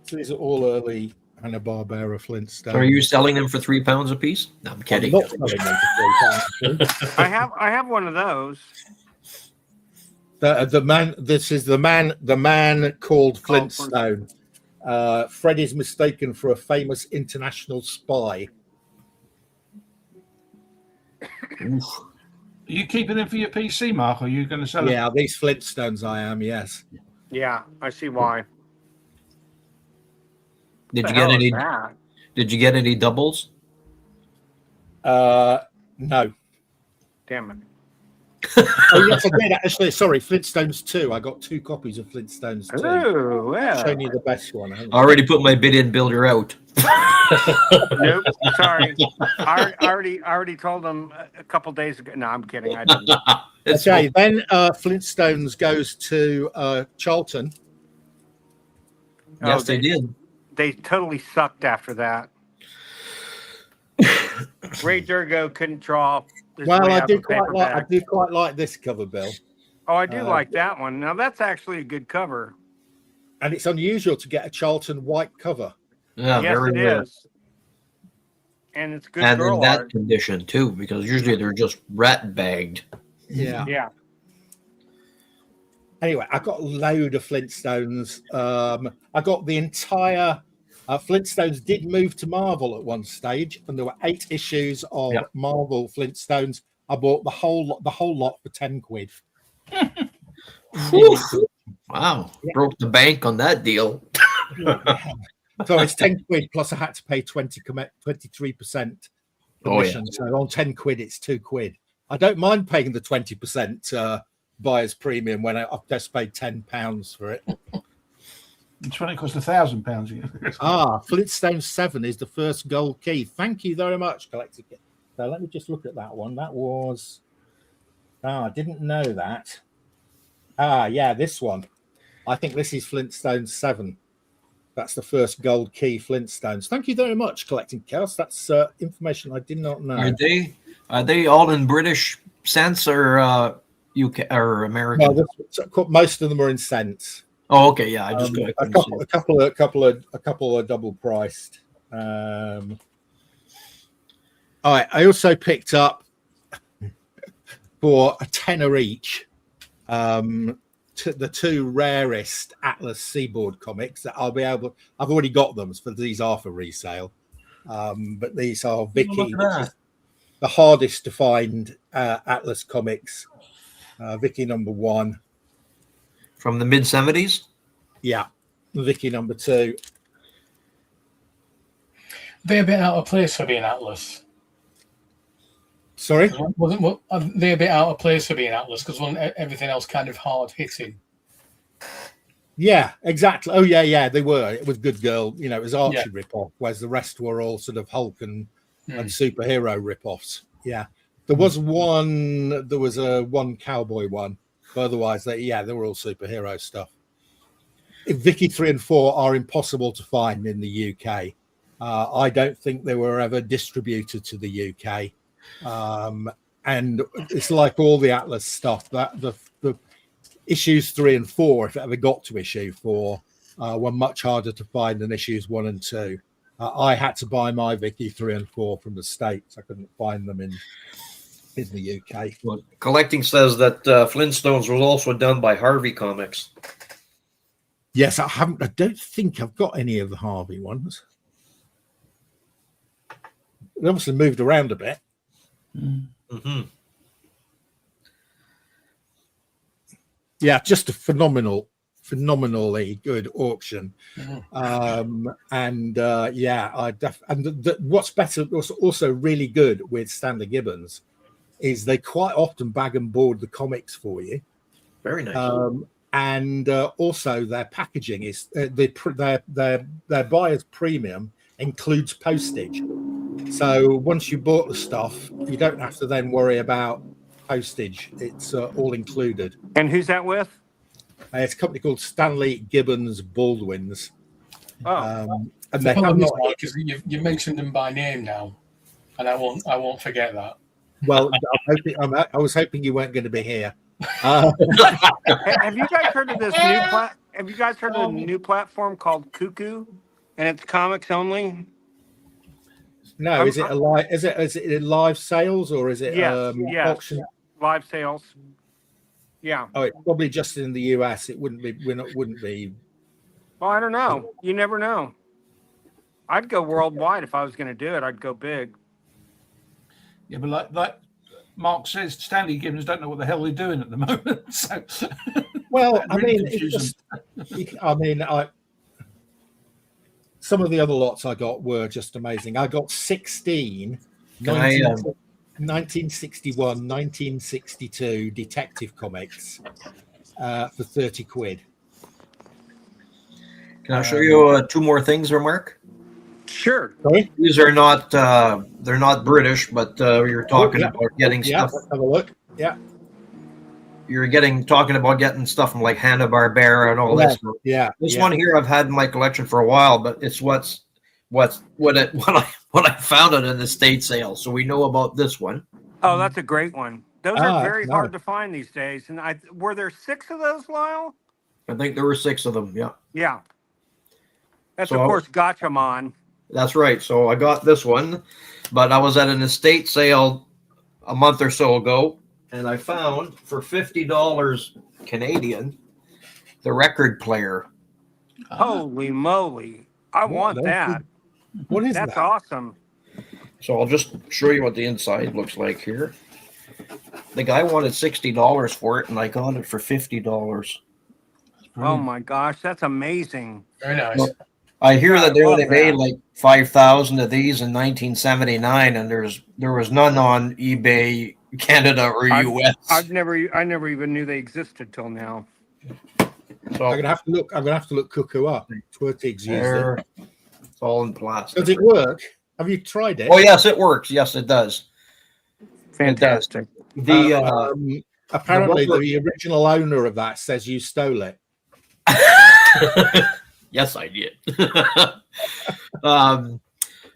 So these are all early Hanna-Barbera Flintstones. So are you selling them for £3 a piece? No, I'm kidding. I'm not selling them for £3. I have one of those. The man. This is the man called Flintstone. Fred is mistaken for a famous international spy. Are you keeping them for your PC, Mark, or are you going to sell them? Yeah, these Flintstones. I am. Yes. Yeah, I see why. Did What you the get hell any? is that? Did you get any doubles? No. Damn it. Oh yes, I did actually. Sorry, Flintstones 2. I got 2 copies of Flintstones 2. Oh, yeah. Showing you the best one. haven't I? Already put my bid in, builder out. Nope. Sorry. I already told them a couple days ago. No, I'm kidding. I didn't. It's Okay, then Flintstones goes to Charlton. Yes, Oh, they did. They totally sucked after that. Ray Durgo couldn't draw. his Well, way I out do of the paperback. quite like this cover, Bill, Oh, I do like that one. Now that's actually a good cover. and it's unusual to get a Charlton white cover. Yeah, Yes, very it rare. is. And it's good And girl in that art. condition too, because usually they're just rat bagged. Yeah. Yeah. Anyway, I got a load of Flintstones. I got the entire Flintstones did move to Marvel at one stage, and there were 8 issues of Yep. Marvel Flintstones. I bought the whole lot for £10. Whew. Wow, Yeah. broke the bank on that deal. So it's £10 plus I had to pay 23% Oh, yeah. commission. So on £10, it's £2. I don't mind paying the 20% buyer's premium when I've just paid £10 for it. It's when it cost £1,000. Flintstone 7 is the first Gold Key. Thank you very much, Collector. So let me just look at that one. That was I didn't know that. Yeah, this one. I think this is Flintstone 7. That's the first Gold Key Flintstones. Thank you very much, Collecting Chaos. That's information I did not know. Are they all in British cents or UK or American? No, most of them are in cents. Oh, okay, yeah. I just got A couple are double priced. All right. I also picked up for £10 each 2 the two rarest Atlas Seaboard comics that I'll be able. I've already got them, for these are for resale. But these are Vicky, which is the hardest to find Atlas comics. Vicky #1 From the mid-70s? Yeah, Vicky #2. They're a bit out of place for being Atlas. Sorry, They're a bit out of place for being Atlas because everything else kind of hard hitting. yeah, exactly. Oh yeah, they were. It was Good Girl, it was Archie rip-off, whereas the rest were all sort of Hulk and superhero rip-offs. Yeah, there was a one cowboy one, but otherwise they were all superhero stuff. Vicky 3 and 4 are impossible to find in the UK. I don't think they were ever distributed to the UK. And it's like all the Atlas stuff, that the issues 3 and 4, if it ever got to issue 4, were much harder to find than issues 1 and 2. I had to buy my Vicky 3 and 4 from the States. I couldn't find them in the UK. Well, collecting says that Flintstones was also done by Harvey Comics. Yes, I don't think I've got any of the Harvey ones. They obviously moved around a bit. Mm-hmm. Yeah, just a phenomenally good auction. What's better, what's also really good with Stanley Gibbons is they quite often bag and board the comics for you. Very nice. And also their packaging is their buyer's premium includes postage. So once you bought the stuff, you don't have to then worry about postage. It's all included. And who's that with? It's a company called Stanley Gibbons Baldwin's. Oh, and they have not. Because you mentioned them by name now, and I won't forget that. Well, I was hoping you weren't going to be here. Have you guys heard of this new Have you guys heard of the new platform called Cuckoo, and it's comics only? No, is it a live sales or is it yes, auction? Live sales. Yeah. Oh, it's probably just in the US. It wouldn't be. Wouldn't be. Well, I don't know. You never know. I'd go worldwide if I was going to do it. I'd go big. Yeah, but like Mark says, Stanley Gibbons don't know what the hell they're doing at the moment. So, well, really some of the other lots I got were just amazing. I got 16 1961, 1962 detective comics for 30 quid. Can I show you 2 more things there, Mark? Sure. Sorry? These are not they're not British, but you're talking about getting stuff. Let's have a look. Yeah. You're talking about getting stuff from like Hanna-Barbera and all this. Yeah. This one here I've had in my collection for a while, but it's when I found it in the estate sale. So we know about this one. Oh, that's a great one. Those are very hard to find these days. And were there 6 of those, Lyle? I think there were 6 of them. Yeah. Yeah. That's So of course Gachamon. That's right. So I got this one, but I was at an estate sale a month or so ago, and I found for $50 Canadian the record player. Holy moly. I want that. What is That's that? awesome. So I'll just show you what the inside looks like here. The guy wanted $60 for it, and I got it for $50. Oh my gosh, that's amazing. Very nice. Well, I hear that they love only made that. like 5,000 of these in 1979, and there was none on eBay Canada or US. I never even knew they existed till now. So I'm gonna have to look Cuckoo up. Twertigs used it. it's all in plastic. Does it work? Have you tried it? Oh yes, it works. Yes, it does. Fantastic. Apparently, the original owner of that says you stole it. Yes, I did.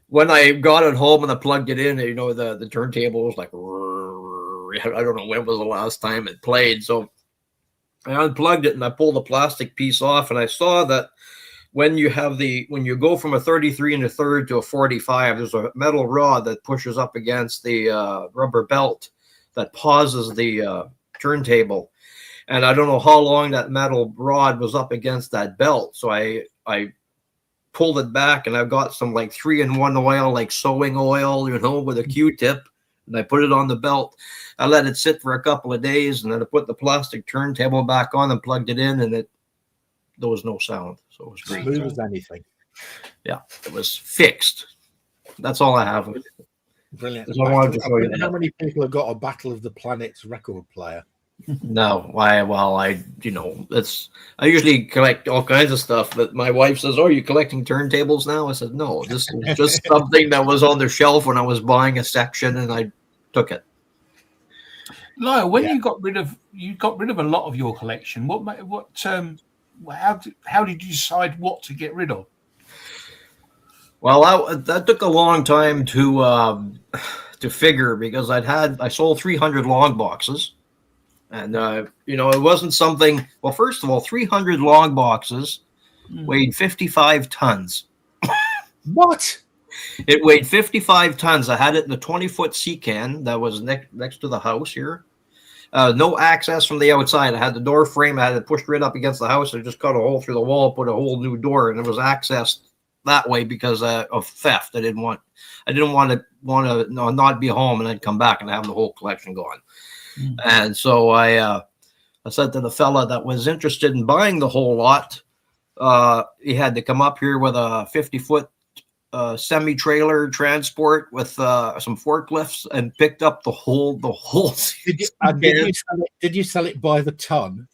When I got it home and I plugged it in, the turntable was like, I don't know when was the last time it played. So I unplugged it and I pulled the plastic piece off, and I saw that when you go from a 33 1/3 to a 45, there's a metal rod that pushes up against the rubber belt that pauses the turntable. And I don't know how long that metal rod was up against that belt. So I pulled it back, and I've got some like 3-in-1 oil, like sewing oil, with a Q-tip, and I put it on the belt. I let it sit for a couple of days, and then I put the plastic turntable back on and plugged it in, and there was no sound. So it was great. Smooth as anything. Yeah, it was fixed. That's all I have. Brilliant. That's all I wanted to show you How that. many people have got a Battle of the Planets record player? No, I usually collect all kinds of stuff, but my wife says, "Oh, are you collecting turntables now?" I said, "No, this is just something that was on the shelf when I was buying a section, and I took it." Lyle, when you got rid of a lot of your collection, how did you decide what to get rid of? Well, that took a long time to figure, because I sold 300 long boxes. And, it wasn't something. Well, first of all, 300 long boxes weighed 55 tons. What? It weighed 55 tons. I had it in a 20-foot sea can that was next to the house here. No access from the outside. I had the door frame. I had it pushed right up against the house. I just cut a hole through the wall, put a whole new door, and it was accessed that way because of theft. I didn't want to not be home and then come back and have the whole collection gone. And so I said to the fella that was interested in buying the whole lot, he had to come up here with a 50-foot semi-trailer transport with some forklifts and picked up the whole. Did you sell it by the ton?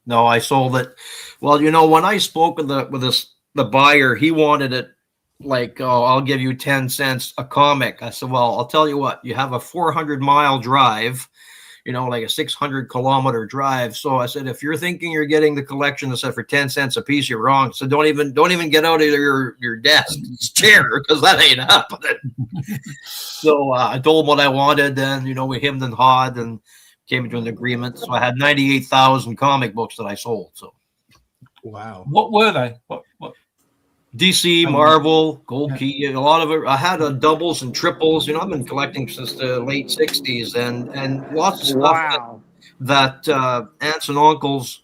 No, I sold it. Well, when I spoke with the buyer, he wanted it like, "Oh, I'll give you 10 cents a comic." I said, "Well, I'll tell you what, you have a 400-mile drive, like a 600-kilometer drive. So I said, if you're thinking you're getting the collection, I said, for 10 cents a piece, you're wrong. So don't even get out of your desk chair, because that ain't happening." So I told him what I wanted, and we hemmed and hawed and came to an agreement. So I had 98,000 comic books that I sold. So wow, what were they? What? DC, Marvel, Gold Key, a lot of it. I had doubles and triples. I've been collecting since the late 60s, and lots of stuff that aunts and uncles,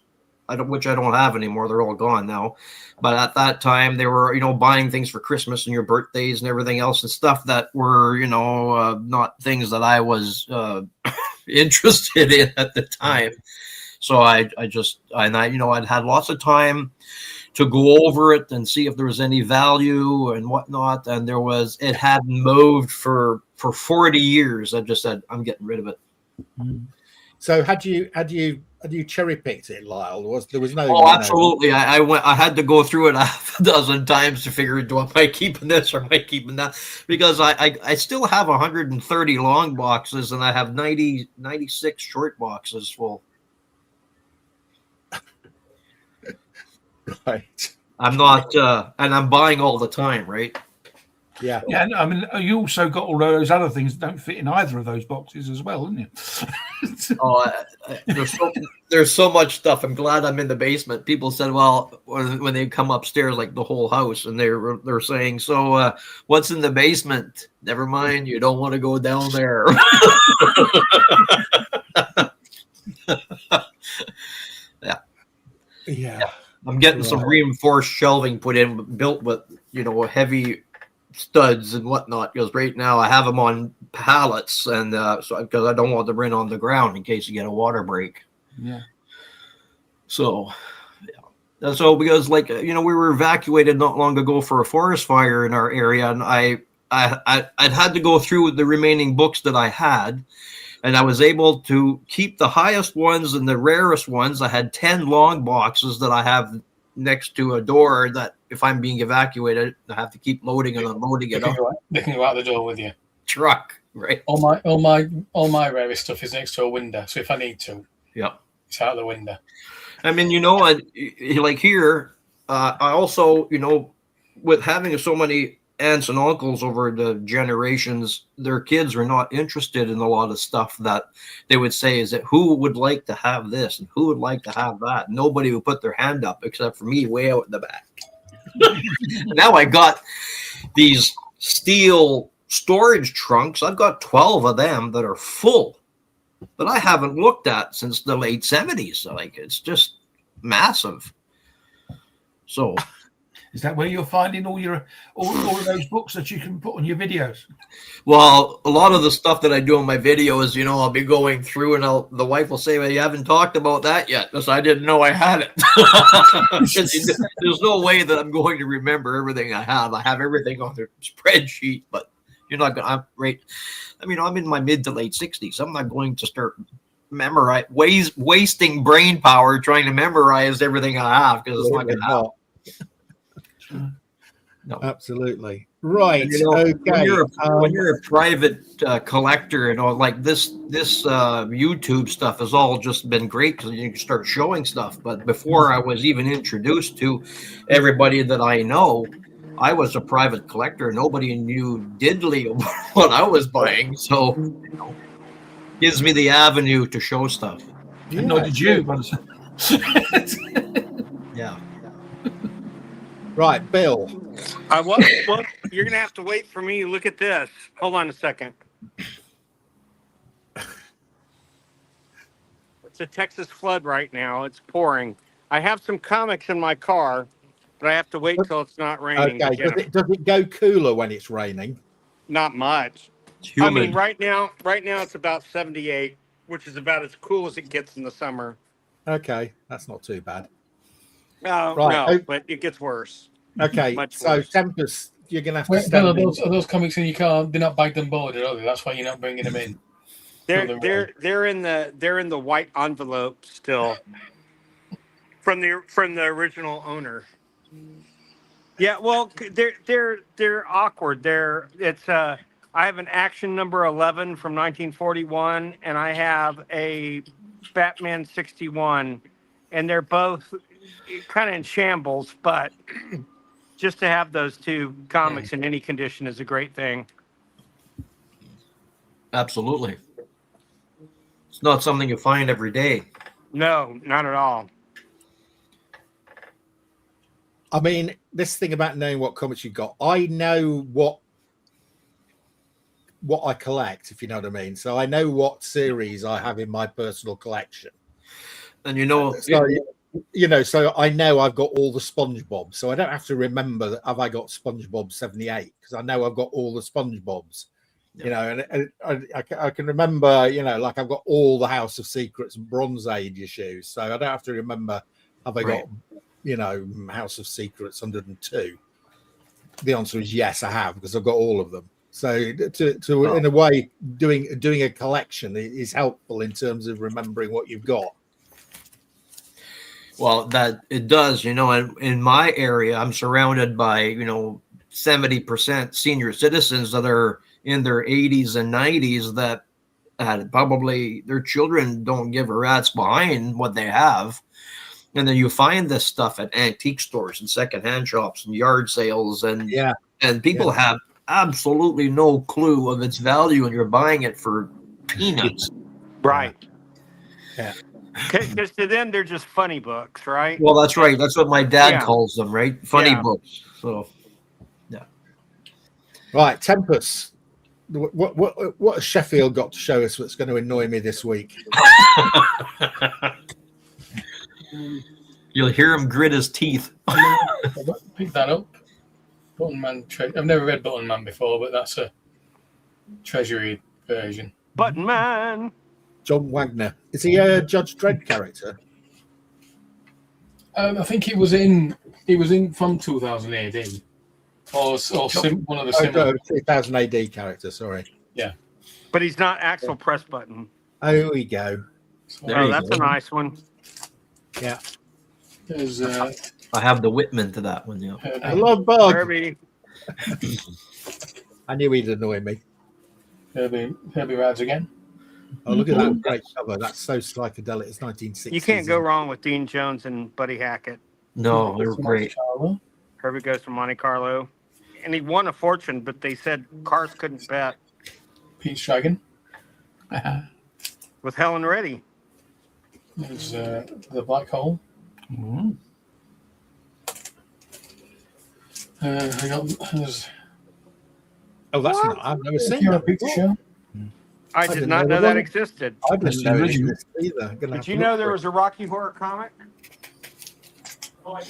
which I don't have anymore. They're all gone now. But at that time, they were, buying things for Christmas and your birthdays and everything else, and stuff that were, not things that I was interested in at the time. So I'd had lots of time to go over it and see if there was any value and whatnot. And it hadn't moved for 40 years. I just said, I'm getting rid of it. So had you cherry picked it, Lyle? There was no? Oh, absolutely. I had to go through it half a dozen times to figure out, am I keeping this or am I keeping that? Because I still have 130 long boxes, and I have 96 short boxes full. Right. I'm not, and I'm buying all the time, right? Yeah. Yeah. I mean, you also got all those other things that don't fit in either of those boxes as well, didn't you? Oh, there's so much stuff. I'm glad I'm in the basement. People said, well, when they come upstairs, like the whole house, and they're saying, so what's in the basement? Never mind, you don't want to go down there. Yeah. I'm getting some reinforced shelving built with, heavy studs and whatnot. Because right now I have them on pallets, and because I don't want them in on the ground in case you get a water break. Yeah. So, yeah. So because we were evacuated not long ago for a forest fire in our area, and I'd had to go through the remaining books that I had. And I was able to keep the highest ones and the rarest ones. I had 10 long boxes that I have next to a door that if I'm being evacuated, I have to keep loading and unloading it up. They can go out the door with you. Truck, right? All my rarest stuff is next to a window. So if I need to, it's out the window. I mean, like here, I also, with having so many aunts and uncles over the generations, their kids were not interested in a lot of stuff that they would say is that who would like to have this and who would like to have that. Nobody would put their hand up except for me way out in the back. Now I got these steel storage trunks. I've got 12 of them that are full that I haven't looked at since the late 70s. Like, it's just massive. So, Is that where you're finding all of those books that you can put on your videos? well, a lot of the stuff that I do in my videos, you know, I'll be going through and the wife will say, well, you haven't talked about that yet, because I didn't know I had it. There's no way that I'm going to remember everything I have. I have everything on the spreadsheet, but you're not going to, right? I mean, I'm in my mid to late 60s. I'm not going to start wasting brain power trying to memorize everything I have, because it's not going to happen. No. Absolutely. Right. You know, okay. When you're a private collector, like this YouTube stuff has all just been great because you can start showing stuff. But before I was even introduced to everybody that I know, I was a private collector. Nobody knew diddly about what I was buying. So gives me the avenue to show stuff. Yeah, nor did you. Yeah. Right, Bill. Well, you're going to have to wait for me. Look at this. Hold on a second. It's a Texas flood right now. It's pouring. I have some comics in my car, but I have to wait till it's not raining. Okay. Does it go cooler when it's raining? Not much. It's humid. I mean, right now it's about 78, which is about as cool as it gets in the summer. Okay, that's not too bad. Right. No, but it gets worse. Okay, so worse. Tempest, you're gonna have to. Are those comics in your car? They're not bagged and boarded, are they? That's why you're not bringing them in. They're in the white envelope still from the original owner. Yeah, well, they're awkward. I have an Action number 11 from 1941, and I have a Batman 61, and they're both kind of in shambles, but just to have those two comics in any condition is a great thing. Absolutely. It's not something you find every day. No, not at all. I mean, this thing about knowing what comics you got, I know what I collect, if you know what I mean. So I know what series I have in my personal collection. And so I know I've got all the SpongeBob, so I don't have to remember that have I got SpongeBob 78, because I know I've got all the SpongeBobs. Yeah. And I can remember, like I've got all the House of Secrets and Bronze Age issues, so I don't have to remember have I got House of Secrets 102. The answer is yes, I have, because I've got all of them. So in a way, doing a collection is helpful in terms of remembering what you've got. Well, that it does, and in my area, I'm surrounded by, 70% senior citizens that are in their 80s and 90s that probably their children don't give a rat's behind what they have. And then you find this stuff at antique stores and secondhand shops and yard sales. And people have absolutely no clue of its value, and you're buying it for peanuts. Right. Yeah. Because to them, they're just funny books, right? Well, that's right. That's what my dad calls them, right? Funny books. So, yeah. Right, Tempest. What has Sheffield got to show us that's going to annoy me this week? You'll hear him grit his teeth. Pick that up. Button Man. I've never read Button Man before, but that's a Treasury version. Button Man. John Wagner. Is he a Judge Dredd character? I think he was in from 2000 AD. Or one of the similar 2000 AD character, sorry. Yeah. But he's not Axel Press Button. Oh, here we go. That's a nice one. Yeah. There's I have the Whitman to that one, I love Bug. Herbie. I knew he'd annoy me. Herbie rides again. Oh, look at that great cover. That's so psychedelic. It's 1960s. You can't go wrong with Dean Jones and Buddy Hackett. No, they're great. Herbie Goes to Monte Carlo. And he won a fortune, but they said cars couldn't bet. Pete's Dragon. With Helen Reddy. There's the Black Hole. Mm-hmm. There's that's not. I've never seen that. Pizza Show. I did not know that existed. I That's didn't the know it original. existed either. Did you know there was a Rocky Horror comic?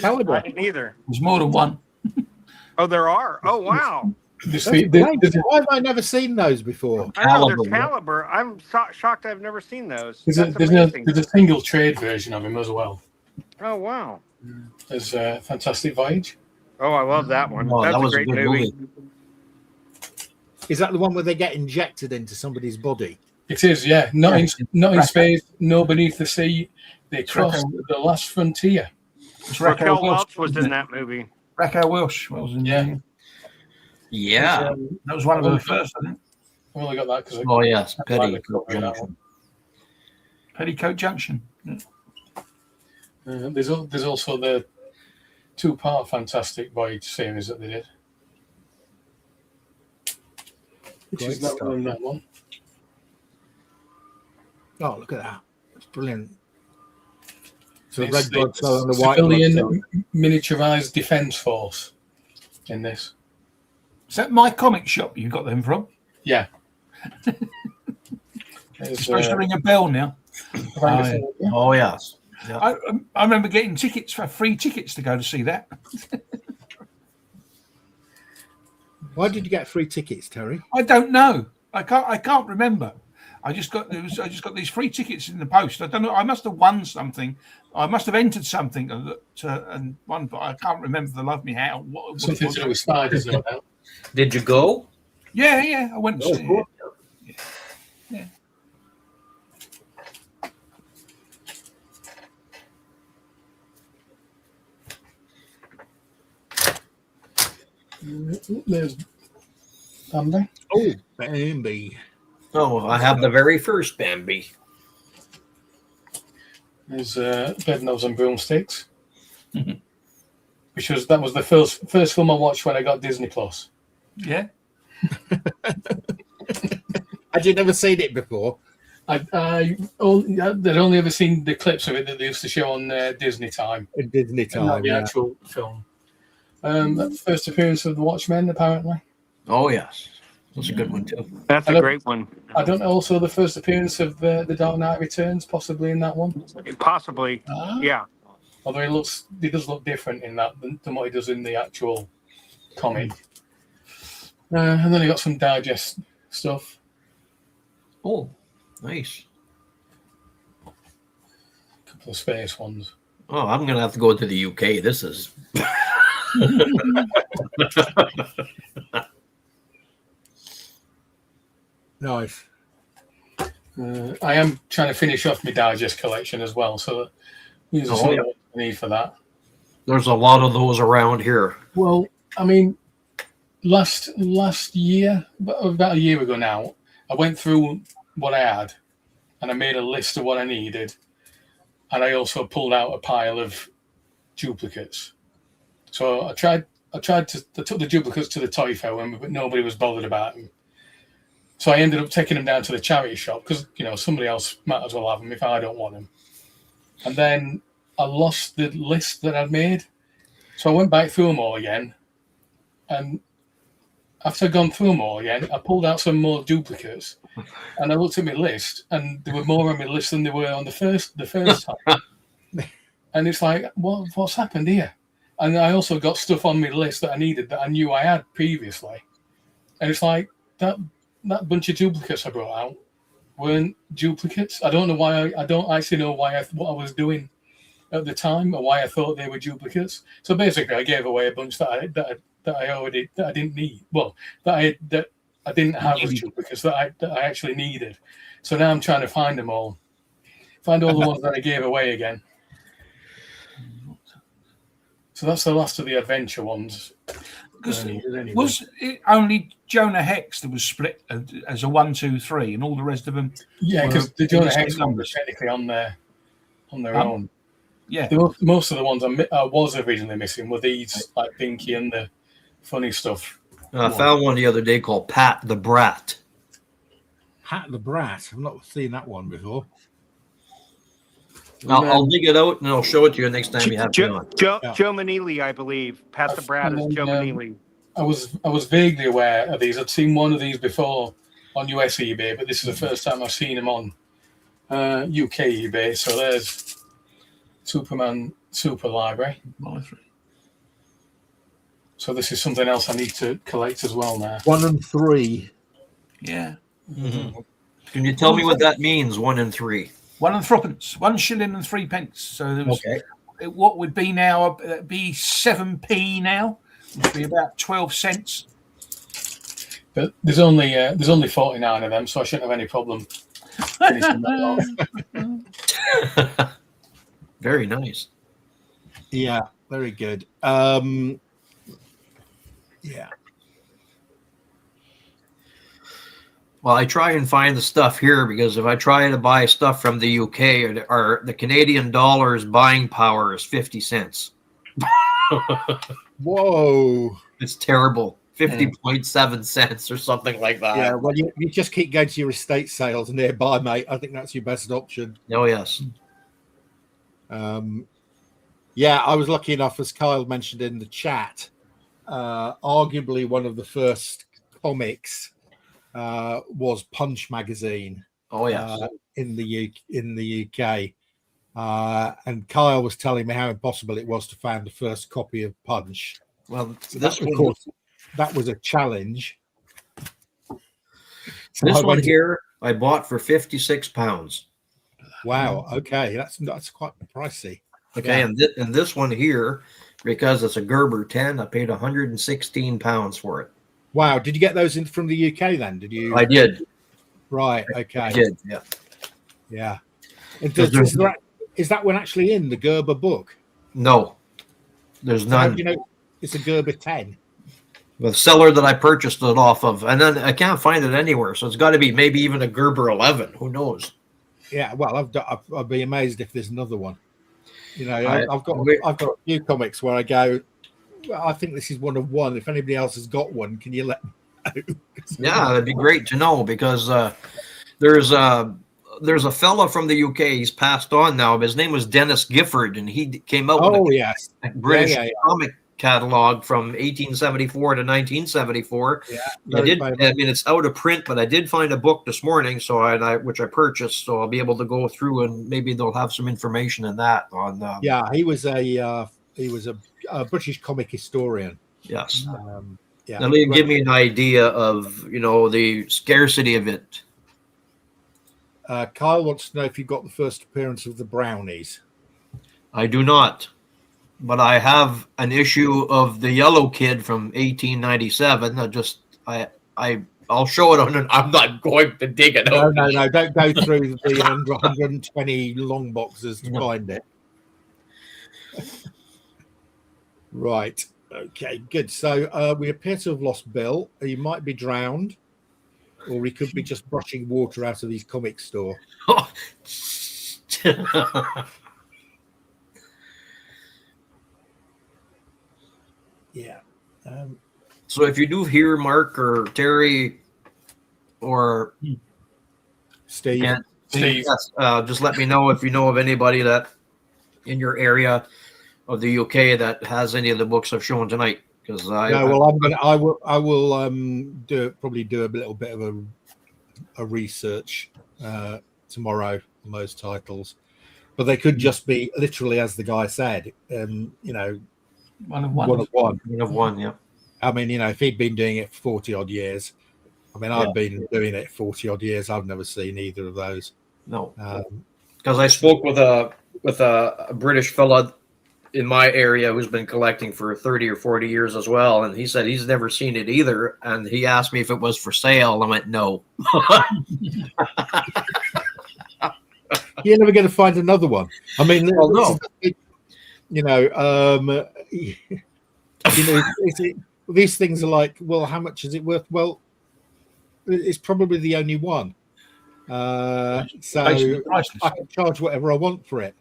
How would I I? didn't either. There's more than one. Oh, there are. Oh, wow. There's That's the- great. there's a- Why have I never seen those before? I know Caliber. there's Caliber. I'm shocked I've never seen those. There's a, That's there's, amazing. there's a single trade version of him as well. Oh, wow. There's Fantastic Voyage. Oh, I love that one. Oh, That's that a was a great good movie. Is that the one where they get injected into somebody's body? It is, yeah. Not in space, no beneath the sea. They crossed Raquel- the last frontier. It's Raquel Welch, Welch was wasn't in it? that movie. Raquel Welch. What was in Yeah. there? Yeah. That was one of the first, I think. I've only got that because Oh yes, I like Petty. the cover of that one. Petticoat Junction. Yeah. There's also the 2-part Fantastic Voyage series that they did. Which Great is that stuff. one, that one. Oh, look at that. It's brilliant. So It's red blood the cell and the white blood civilian cell. miniaturized defense force in this. Is that my comic shop you got them from? Yeah. It's supposed to ring a bell now. Oh yes. I remember getting tickets for free tickets to go to see that. Why did you get free tickets, Terry? I don't know. I can't remember. I just got these free tickets in the post. I don't know. I must have won something. I must have entered something and won, but I can't remember the love me how. What Something it to was. do with spiders, no doubt. Did you go? Yeah. I went to see it. Yeah. There's Bambi. Oh, Bambi. Oh, I have the very first Bambi. There's Bedknobs and Broomsticks. That was the first film I watched when I got Disney Plus. Yeah. Had you never seen it before? I'd only ever seen the clips of it that they used to show on Disney Time. In Disney Not time, the yeah. actual film. First appearance of the Watchmen, apparently. Oh yes, that's a good one too. That's a Hello. great one. I don't know. Also, the first appearance of the Dark Knight Returns, possibly in that one. Possibly. Yeah. Although he does look different in that than what he does in the actual comic. And then he got some digest stuff. Oh, nice. A couple of space ones. Oh, I'm gonna have to go to the UK. This is. Nice. I am trying to finish off my digest collection as well, so these are some of the ones I need for that. There's a lot of those around here. Well, I mean, last year, about a year ago now, I went through what I had, and I made a list of what I needed, and I also pulled out a pile of duplicates. So I took the duplicates to the toy fair, but nobody was bothered about them. So I ended up taking them down to the charity shop because, somebody else might as well have them if I don't want them. And then I lost the list that I'd made. So I went back through them all again. And after I'd gone through them all again, I pulled out some more duplicates. And I looked at my list, and there were more on my list than there were on the first time. And it's like, what's happened here? And I also got stuff on my list that I needed that I knew I had previously. And it's like, that bunch of duplicates I brought out weren't duplicates. I don't know why. I don't actually know what I was doing at the time or why I thought they were duplicates. So basically, I gave away a bunch that I didn't need. Well, that I didn't have as duplicates that I actually needed. So now I'm trying to find them all. Find all the ones that I gave away again. So that's the last of the adventure ones. Because Anyway. was it only Jonah Hex that was split as a 1, 2, 3, and all the rest of them? Yeah, because Well, the Jonah it's Hex ones numbers. are technically on their own. Yeah. Most of the ones I was originally missing were these, like Pinky and the funny stuff. I found one the other day called Pat the Brat. Pat the Brat. I've not seen that one before. I'll dig it out and I'll show it to you next time you have me on. Joe Manili, I believe. Pat the Brat is Joe Manili. I was vaguely aware of these. I'd seen one of these before US eBay, but this is the first time I've seen them on UK eBay. So there's Superman Super Library. So this is something else I need to collect as well now. 1 and 3. Yeah. Mm-hmm. Can you tell me what that means? 1 and 3. 1 and threepence. 1 shilling and 3 pence. So there was what would be now be 7p now, which would be about 12 cents. But there's only 49 of them, so I shouldn't have any problem finishing that off. Very nice. Yeah, very good. Yeah. Well, I try and find the stuff here because if I try to buy stuff from the UK, or the Canadian dollar's buying power is 50 cents. Whoa. It's terrible. 50.7 cents or something like that. Yeah, well, you just keep going to your estate sales nearby, mate. I think that's your best option. Oh, yes. Yeah, I was lucky enough, as Kyle mentioned in the chat, arguably one of the first comics was Punch magazine. Oh, yes. In the UK. And Kyle was telling me how impossible it was to find the first copy of Punch. Well, Of course, that was a challenge. So this one here I bought for £56. Wow. Okay, that's quite pricey. Okay, Yeah. and this one here, because it's a Gerber 10, I paid £116 for it. Wow. Did you get those in from the UK then? Did you? I did. Right. Okay. I did. Yeah. Yeah. Is that one actually in the Gerber book? No, there's So how none. do you know it's a Gerber 10? The seller that I purchased it off of, and then I can't find it anywhere. So it's got to be maybe even a Gerber 11. Who knows? Yeah. Well, I'd be amazed if there's another one. You know, I've got a few comics where I go, well, I think this is one of one. If anybody else has got one, can you let me know? Yeah, that'd be great to know because there's a fella from the UK. He's passed on now. His name was Dennis Gifford, and he came out with a British comic catalog from 1874 to 1974. Yeah, I mean, it's out of print, but I did find a book this morning, which I purchased, so I'll be able to go through and maybe they'll have some information in that on. Yeah, he was a British comic historian. Yes. Yeah. Now, give me an idea of the scarcity of it. Kyle wants to know if you got the first appearance of the Brownies. I do not, but I have an issue of the Yellow Kid from 1897. I'll show it on. I'm not going to dig it out. No, don't go through the 120 long boxes to find it. Right. Okay, good. So we appear to have lost Bill. He might be drowned, or he could be just brushing water out of his comic store. Yeah. So if you do hear Mark or Terry or Steve, yes, just let me know if you know of anybody that in your area of the UK that has any of the books I've shown tonight. Because I will probably do a little bit of a research tomorrow on those titles, but they could just be literally, as the guy said, One of one. One of one, yeah. I mean, if he'd been doing it for 40 odd years, I mean, I've been doing it 40 odd years. I've never seen either of those. No, because I spoke with a British fella in my area who's been collecting for 30 or 40 years as well, and he said he's never seen it either. And he asked me if it was for sale. I went, no. You're never going to find another one. I mean, no. These things are like, well, how much is it worth? Well, it's probably the only one. So I can charge whatever I want for it.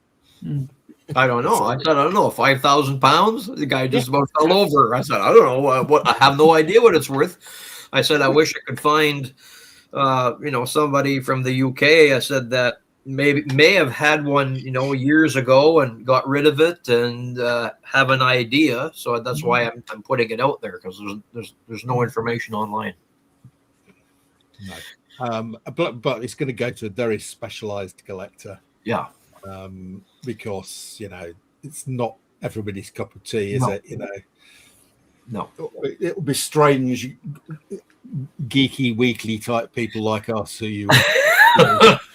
I don't know. I said, I don't know, £5,000. The guy just about fell over. I said, I don't know what. I have no idea what it's worth. I said, I wish I could find, somebody from the UK. I said that may have had one, years ago and got rid of it and have an idea. So that's why I'm putting it out there because there's no information online. No. But it's going to go to a very specialized collector. Yeah. Because it's not everybody's cup of tea, is it? No. It'll be strange, geeky weekly type people like us who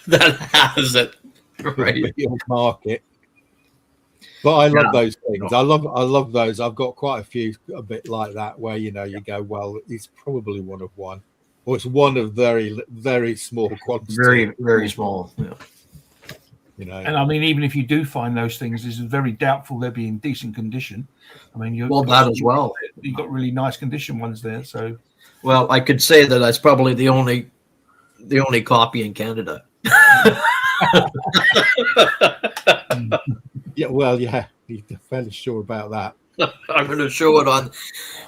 that has it right market. But I love those things. I love those. I've got quite a few a bit like that where you go, well, it's probably one of one, or it's one of very, very small quantity. Very, very small. Yeah. And I mean, even if you do find those things, it's very doubtful they'll be in decent condition. I mean, that as well. You've got really nice condition ones there. So, well, I could say that that's probably the only copy in Canada. Yeah, well, yeah, you're fairly sure about that. I'm going to show it on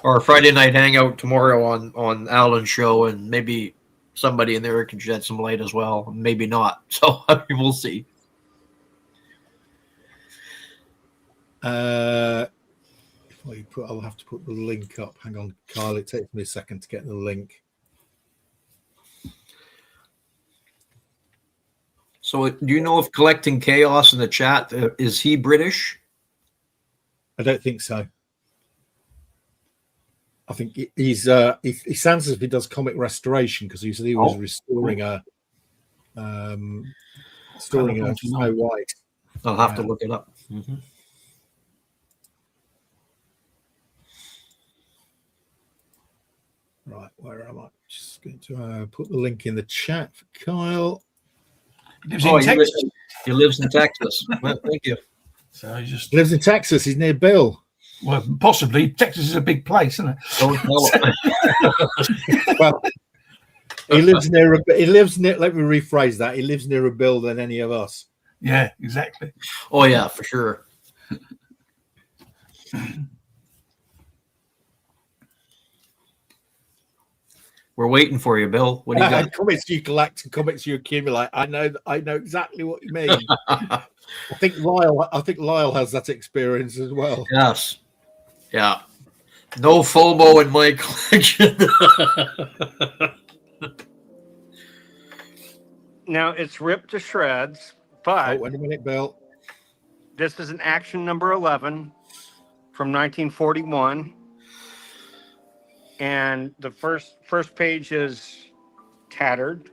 our Friday night hangout tomorrow on Alan's show, and maybe somebody in there can shed some light as well. Maybe not. So we'll see. I'll have to put the link up. Hang on, Kyle. It takes me a second to get the link. So, do you know if Collecting Chaos in the chat, is he British? I don't think so. I think he sounds as if he does comic restoration, because he said he was restoring a Snow White. I'll have to look it up. Mm-hmm. Right, where am I? Just going to put the link in the chat for Kyle. He lives in Texas. Well, thank you. So he just lives in Texas. He's near Bill. Well, possibly. Texas is a big place, isn't it? Don't tell him. Well, he lives near. Let me rephrase that. He lives nearer Bill than any of us. Yeah, exactly. Oh yeah, for sure. We're waiting for you, Bill. What do you got? Comics you collect and comics you accumulate. I know exactly what you mean. I think Lyle has that experience as well. Yes. Yeah. No FOMO in my collection. Now it's ripped to shreds, but wait a minute, Bill. This is an Action number 11 from 1941. And the first page is tattered,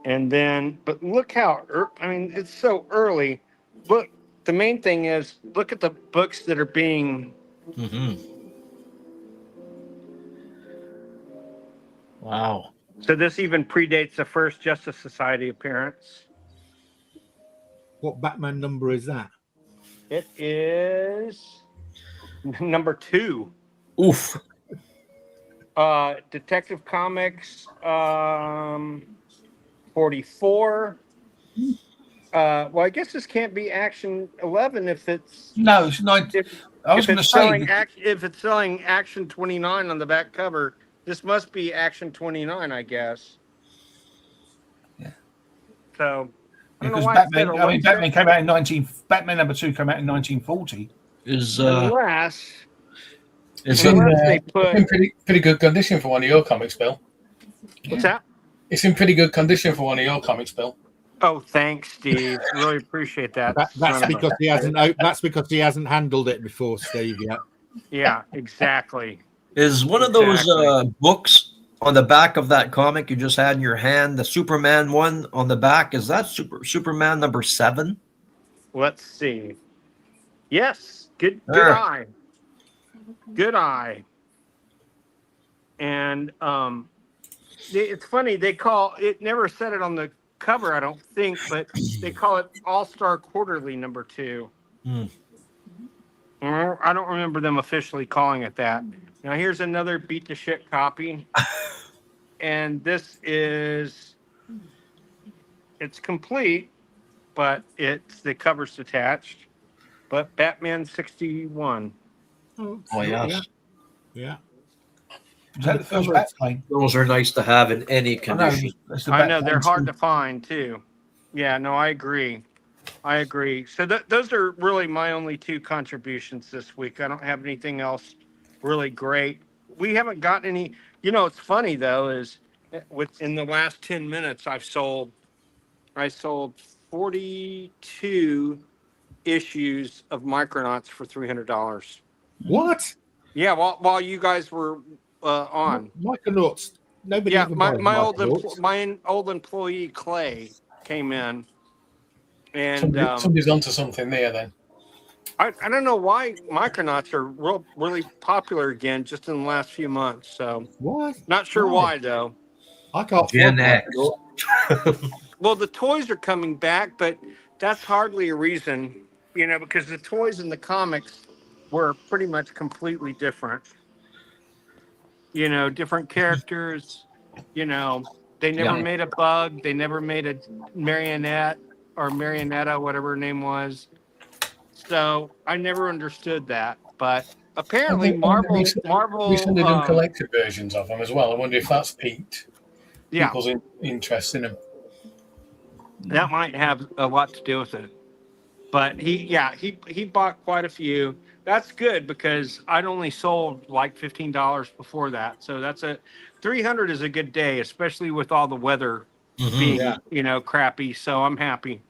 and then but look how it's so early. Look, the main thing is look at the books that are being. Mm-hmm. Wow. So this even predates the first Justice Society appearance. What Batman number is that? It is number 2. Oof. Detective Comics 44. Well, I guess this can't be Action 11 if it's it's not. I was going to say if it's selling Action 29 on the back cover, this must be Action 29, I guess. Yeah. So because Batman came out in Batman number 2 came out in 1940. Unless it's in pretty good condition for one of your comics, Bill. What's that? It's in pretty good condition for one of your comics, Bill. Oh, thanks, Steve. Really appreciate that. That's because he hasn't. That's because he hasn't handled it before, Steve. Yeah. Yeah, exactly. Is one of those books on the back of that comic you just had in your hand, the Superman one on the back? Is that Superman number 7? Let's see. Yes, good eye. Good eye. And it's funny, they call it, never said it on the cover, I don't think, but they call it All-Star Quarterly number 2. I don't remember them officially calling it that. Now here's another beat the shit copy. And this is, it's complete, but the cover's detached. But Batman 61. Oh yes. Yeah. Is that the first Batplane? Those are nice to have in any condition. I know they're hard to find too. Yeah, no, I agree. So those are really my only 2 contributions this week. I don't have anything else really great. We haven't got any. It's funny though, is within the last 10 minutes, I sold 42 issues of Micronauts for $300. What? Yeah, while you guys were on. Micronauts. Nobody Yeah, even my buys my old Micronauts. my old employee Clay came in, and Somebody's onto something there then. I don't know why Micronauts are really popular again just in the last few months. So What? not sure why though. I can't Gen find X. Micronauts. Well, the toys are coming back, but that's hardly a reason, because the toys in the comics were pretty much completely different. Different characters. They never Yeah. made a bug. They never made a marionette or Marionetta, whatever her name was. So I never understood that. But apparently, Marvel, Recently done collected versions of them as well. I wonder if that's piqued yeah, people's interest in them. that might have a lot to do with it. But he bought quite a few. That's good because I'd only sold like $15 before that. So that's 300 is a good day, especially with all the weather being Yeah. crappy. So I'm happy.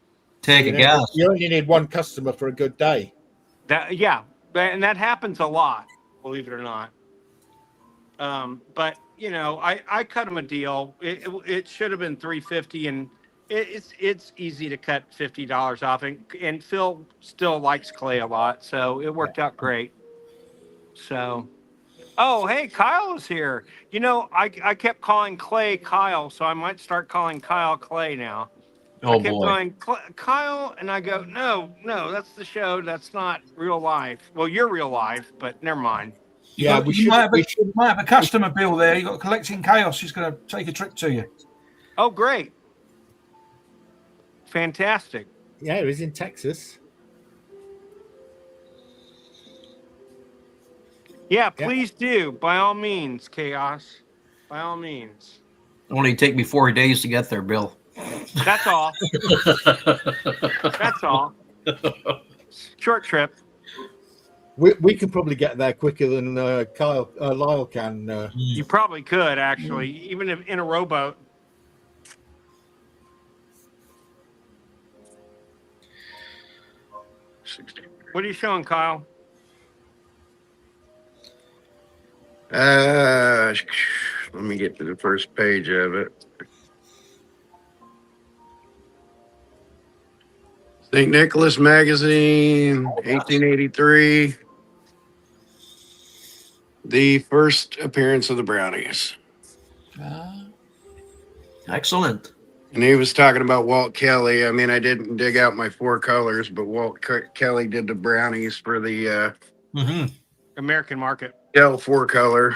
Take a guess. You only need one customer for a good day. And that happens a lot, believe it or not. But I cut him a deal. It should have been $350, and it's easy to cut $50 off. And Phil still likes Clay a lot, so it worked out great. So, oh hey, Kyle is here. I kept calling Clay Kyle, so I might start calling Kyle Clay now. Oh, I kept boy. going, Kyle, and I go, no, that's the show. That's not real life. Well, you're real life, but never mind. Yeah, You might have a customer bill there. You got Collecting Chaos. He's going to take a trip to you. Oh, great. Fantastic. Yeah, it was in Texas. Yeah, please do. By all means, Chaos. By all means. Only take me 4 days to get there, Bill. That's all. That's all. Short trip. We could probably get there quicker than Lyle can. You probably could, actually, even if in a rowboat. What are you showing, Kyle? Let me get to the first page of it. St. Nicholas Magazine, 1883. The first appearance of the Brownies. Excellent. And he was talking about Walt Kelly. I mean, I didn't dig out my 4 colors, but Walt Kelly did the Brownies for the American market. Dell 4-color.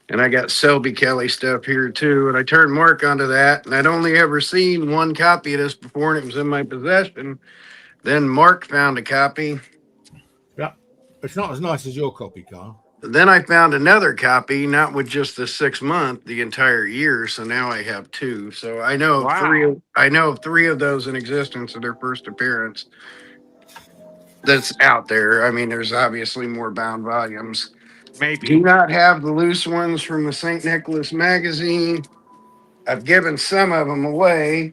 And I got Selby Kelly stuff here too. And I turned Mark onto that. And I'd only ever seen one copy of this before, and it was in my possession. Then Mark found a copy. Yeah, it's not as nice as your copy, Carl. Then I found another copy, not with just the 6 month, the entire year. So now I have 2. So I know Wow. 3. I know of 3 of those in existence of their first appearance. That's out there. I mean, there's obviously more bound volumes. Maybe. Do not have the loose ones from the St. Nicholas Magazine. I've given some of them away,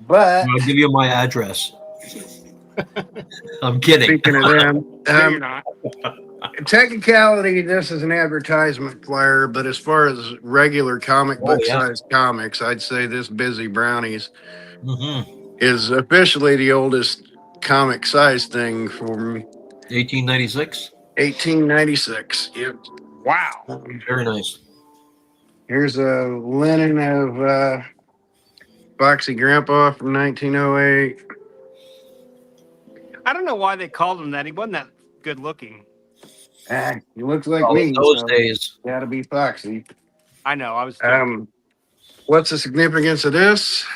but I'll give you my address. I'm kidding. speaking of them, No, you're not. technicality, this is an advertisement flyer, but as far as regular comic book sized comics, I'd say this Busy Brownies is officially the oldest comic size thing for me. 1896. 1896. Yep. Wow. Very nice. Here's a linen of Foxy Grandpa from 1908. I don't know why they called him that. He wasn't that good looking. He looks like Oh, me. those so days. Gotta be Foxy. I know. I was joking. What's the significance of this?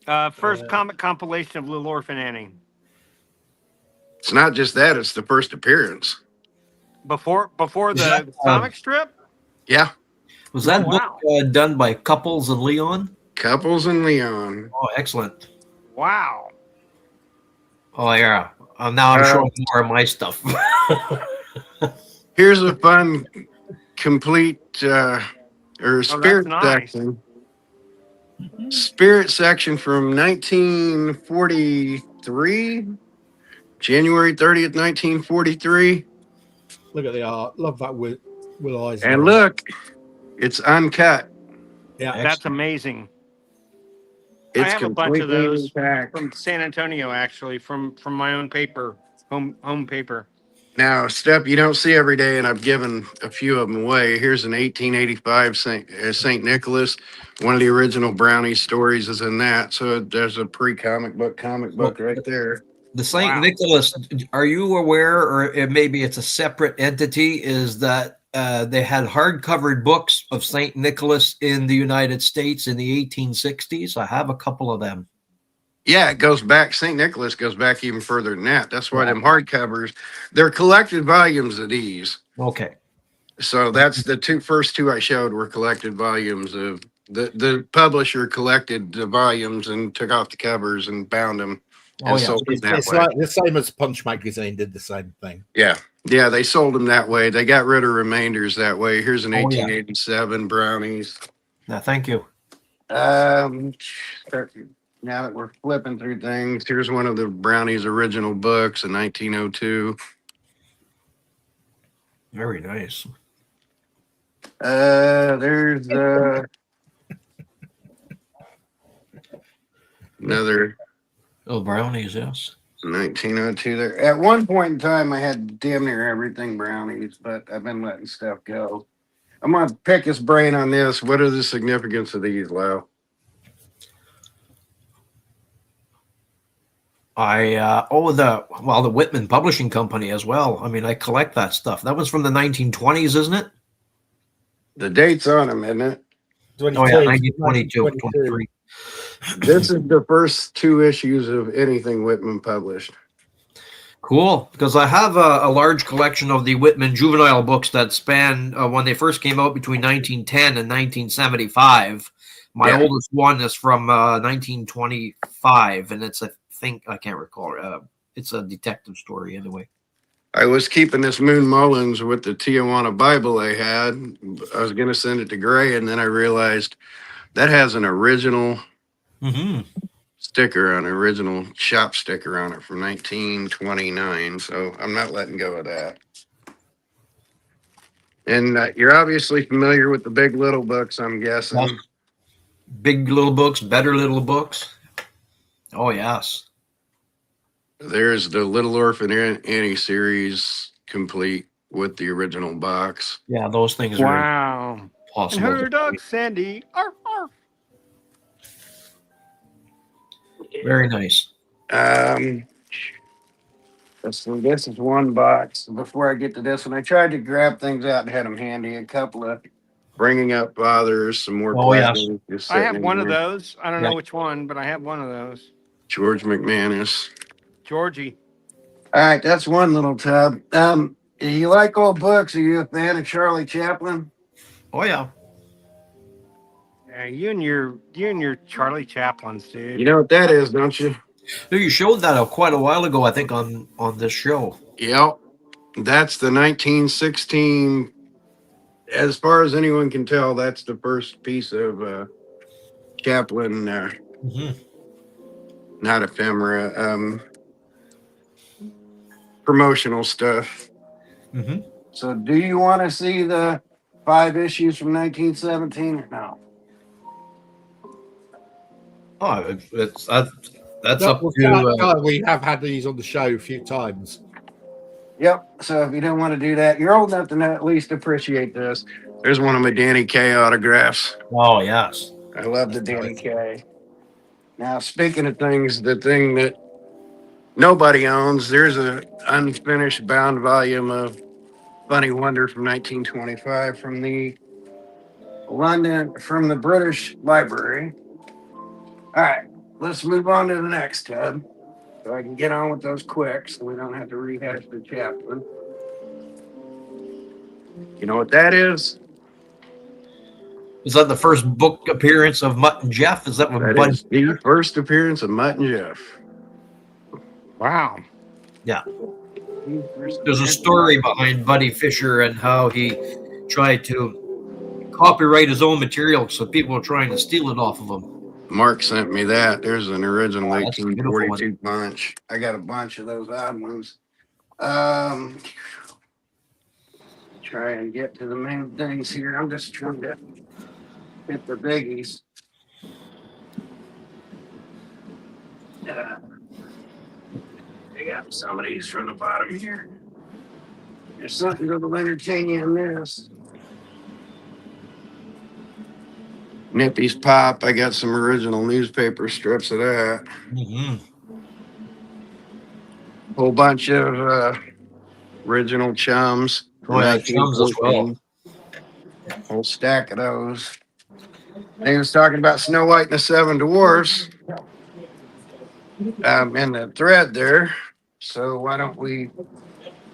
First comic compilation of Little Orphan Annie. It's not just that; it's the first appearance. Before the comic strip? Yeah, Was that wow. book done by Couples and Leon? Couples and Leon. Oh, excellent. Wow. Oh, yeah. Now I'm showing more of my stuff. Here's a fun complete or spirit nice. section. Spirit section from 1943, January 30th, 1943. Look at the art. Love that Will Eisner. And look, it's uncut. Yeah, That's amazing. It's I have a bunch of completely those intact. from San Antonio, actually, from my own paper, home paper. Now, stuff you don't see every day, and I've given a few of them away. Here's an 1885 St. Nicholas. One of the original Brownie stories is in that. So there's a pre-comic book right there. The St. Nicholas, are you aware, or maybe it's a separate entity, is that they had hard-covered books of St. Nicholas in the United States in the 1860s? I have a couple of them. Yeah, it goes back. St. Nicholas goes back even further than that. That's why them hardcovers, they're collected volumes of these. Okay. So that's the first two I showed were collected volumes of the publisher collected the volumes and took off the covers and bound them. Oh, yeah. Sold them that it's way. like the same as Punch Magazine did the same thing. Yeah. Yeah, they sold them that way. They got rid of remainders that way. Here's an Oh, yeah. 1887 Brownies. Yeah, thank you. Now that we're flipping through things, here's one of the Brownies' original books in 1902. Very nice. There's another Oh, Brownies, yes. 1902 there. At one point in time, I had damn near everything Brownies, but I've been letting stuff go. I'm going to pick his brain on this. What are the significance of these, Lyle? The Whitman Publishing Company as well. I mean, I collect that stuff. That was from the 1920s, isn't it? The date's on them, isn't it? 22, Oh, yeah, 1922, 23. This is the first two issues of anything Whitman published. Cool, because I have a large collection of the Whitman juvenile books that span when they first came out between 1910 and 1975. My oldest one is from 1925, and it's I can't recall. It's a detective story anyway. I was keeping this Moon Mullins with the Tijuana Bible I had. I was going to send it to Gray, and then I realized that has an original sticker on original shop sticker on it from 1929. So I'm not letting go of that. And you're obviously familiar with the Big Little books, I'm guessing. Well, Big Little books, Better Little books. Oh, yes. There's the Little Orphan Annie series complete with the original box. Yeah, those things Wow. are possible. And her dog, Sandy. Arf, arf. Very nice. This is one box. Before I get to this one, I tried to grab things out and had them handy. A couple of Bringing Up Fathers, some more. Oh, yes. Just I have sitting one in of here. those. I don't know which one, but I have one of those. George McManus. Georgie. All right, that's one little tub. You like old books? Are you a fan of Charlie Chaplin? Oh, yeah. Yeah, you and your Charlie Chaplins, dude. You know what that is, don't you? You showed that quite a while ago, I think, on this show. Yep. That's the 1916. As far as anyone can tell, that's the first piece of Chaplin, not ephemera, promotional stuff. So do you want to see the 5 issues from 1917 or no? Oh, that's up to... we have had these on the show a few times. Yep. So if you don't want to do that, you're old enough to at least appreciate this. There's one of my Danny Kaye autographs. Oh, yes. I love the Danny Kaye. Now, speaking of things, the thing that nobody owns, there's an unfinished bound volume of Funny Wonder from 1925 from the British Library. All right, let's move on to the next tab so I can get on with those quick so we don't have to rehash the Chaplin. You know what that is? Is that the first book appearance of Mutt and Jeff? Is that what That is the first appearance of Mutt and Jeff. Wow. Yeah. There's a story behind Buddy Fisher and how he tried to copyright his own material, so people were trying to steal it off of him. Mark sent me that. There's an original Oh, that's a beautiful 1842 punch. I got a bunch of those odd ones. Try and get to the main things here. I'm just trying to hit the biggies. I got some of these from the bottom here. There's something that'll entertain you in this. Nippy's Pop. I got some original newspaper strips of that. Mm-hmm. Whole bunch of original Chums. Oh, yeah, Chums as well. Whole stack of those. He was talking about Snow White and the Seven Dwarfs in the thread there. So why don't we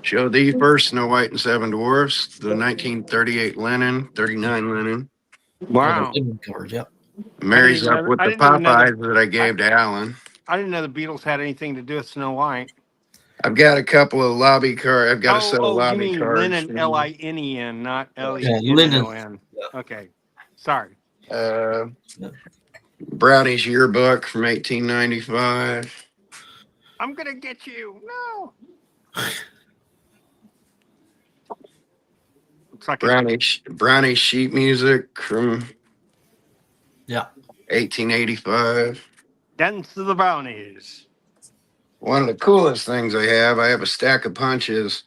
show the first Snow White and Seven Dwarfs, the 1938 linen, 39 linen. Wow. Covers, yep. Marries I up with the didn't even know Popeyes that I gave to Alan. I didn't know the Beatles had anything to do with Snow White. I've got a couple of lobby cards. I've got a set of You lobby mean cards. linen, L-I-N-E-N, not linen. L-E-N-O-N. Okay. Sorry. Brownie's yearbook from 1895. I'm going to get you. No. Looks like Brownie's sheet music from 1885. Dance to the Brownies. One of the coolest things I have a stack of punches.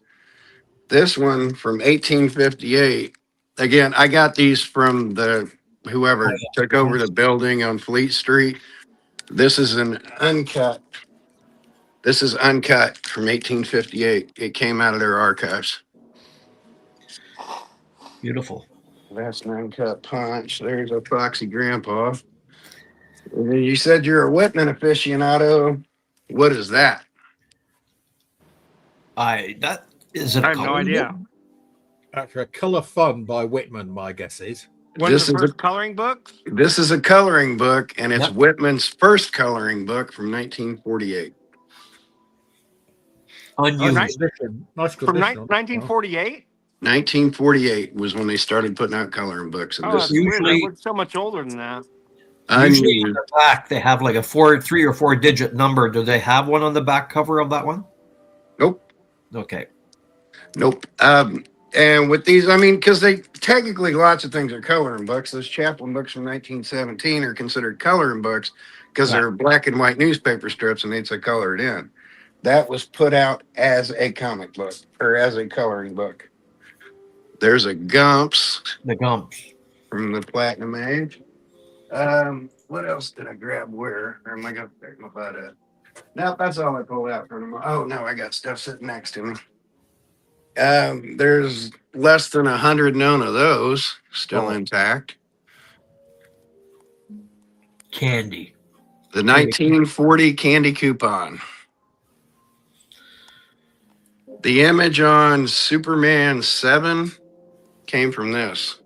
This one from 1858. Again, I got these from whoever took over the building on Fleet Street. This is an uncut. This is uncut from 1858. It came out of their archives. Beautiful. That's an uncut punch. There's a Foxy Grandpa. You said you're a Whitman aficionado. What is that? That is it. I have no idea. That's a Colour Fun by Whitman, my guess is. One of the first coloring books? This is a coloring book, and it's Yep. Whitman's first coloring book from 1948. Unusual. Nice condition. Nice From condition on that. 1948? 1948 was when they started putting out coloring books. And Oh, this that's is weird. usually- That looks so much older than that. Usually in unusual. the back, they have like a 3 or 4 digit number. Do they have one on the back cover of that one? Nope. Okay. Nope. And with these, I mean, because they technically lots of things are coloring books. Those Chaplin books from 1917 are considered coloring books because they're black and white newspaper strips and it's a colored in. That was put out as a comic book or as a coloring book. There's a Gumps The Gumps. from the Platinum Age. What else did I grab where? Or am I going to pick my butt up? No, that's all I pulled out from them. Oh, no, I got stuff sitting next to me. There's less than 100 known of those still intact. Candy. The 1940 candy coupon. The image on Superman 7 came from this.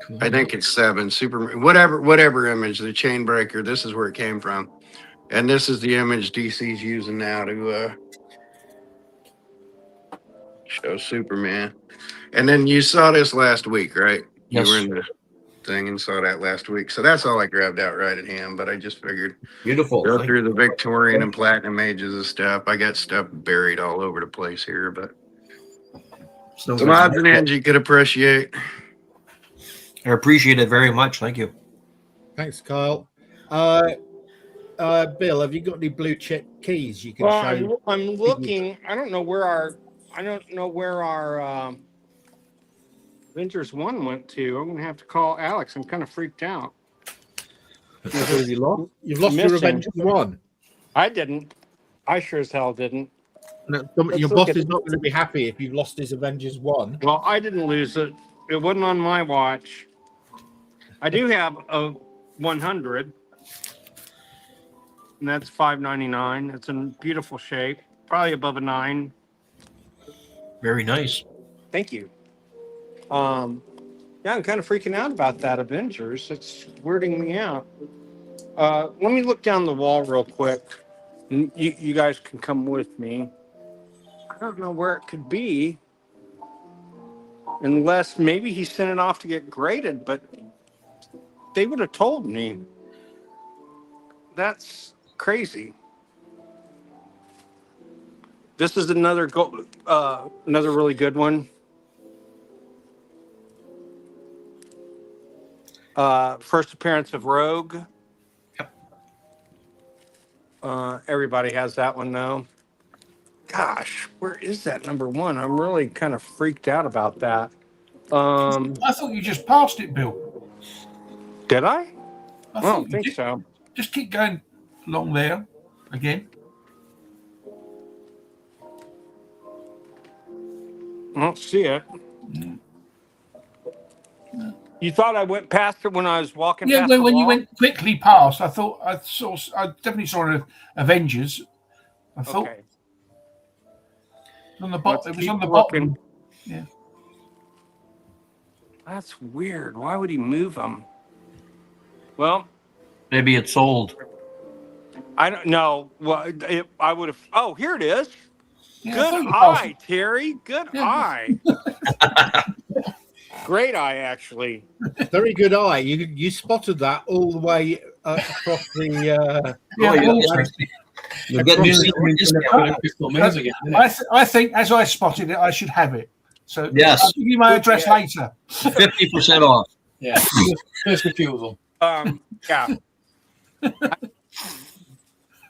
Cool. I think it's 7. Superman, whatever image, the chain breaker. This is where it came from, and this is the image DC's using now to show Superman. And then you saw this last week, right? Yes. You were in the thing and saw that last week. So that's all I grabbed out right at hand. But I just figured Beautiful. go through the Victorian and Platinum ages of stuff. I got stuff buried all over the place here, but So some odds and ends you could appreciate. I appreciate it very much. Thank you. Thanks, Kyle. Bill, have you got any blue chip keys you can show? Well, I'm looking. I don't know where our Avengers 1 went to. I'm going to have to call Alex. I'm kind of freaked out. You've lost your Missing. Avengers 1. I didn't. I sure as hell didn't. No, Let's your look boss at- is not going to be happy if you've lost his Avengers 1. Well, I didn't lose it. It wasn't on my watch. I do have a 100, and that's $5.99. It's in beautiful shape, probably above a 9. Very nice. Thank you. Yeah, I'm kind of freaking out about that Avengers. It's weirding me out. Let me look down the wall real quick. You guys can come with me. I don't know where it could be. unless maybe he sent it off to get graded, but they would have told me. That's crazy. This is another another really good one. First appearance of Rogue. Everybody has that one though. Gosh, where is that number one? I'm really kind of freaked out about that. I thought you just passed it, Bill. Did I? I thought don't you think did. so. Just keep going along there again. I don't see it. You thought I went past it when I was walking Yeah, past when, the when you wall? went quickly past, I thought I definitely saw Avengers. I thought Okay. on the Let's bottom. It was keep on the looking. bottom. Yeah. That's weird. Why would he move them? Well, Maybe it's sold. I don't know. Well, I would have. Oh, here it is. Yeah, I Good thought you passed eye, it. Terry. Good Yeah. eye. Great eye, actually. Very good eye. You spotted that all the way across the. Yeah, Oh, you'll get me I think as I spotted it, I should have it. So Yes. I'll give you my address later. 50% off. Yeah, first refusal. Yeah.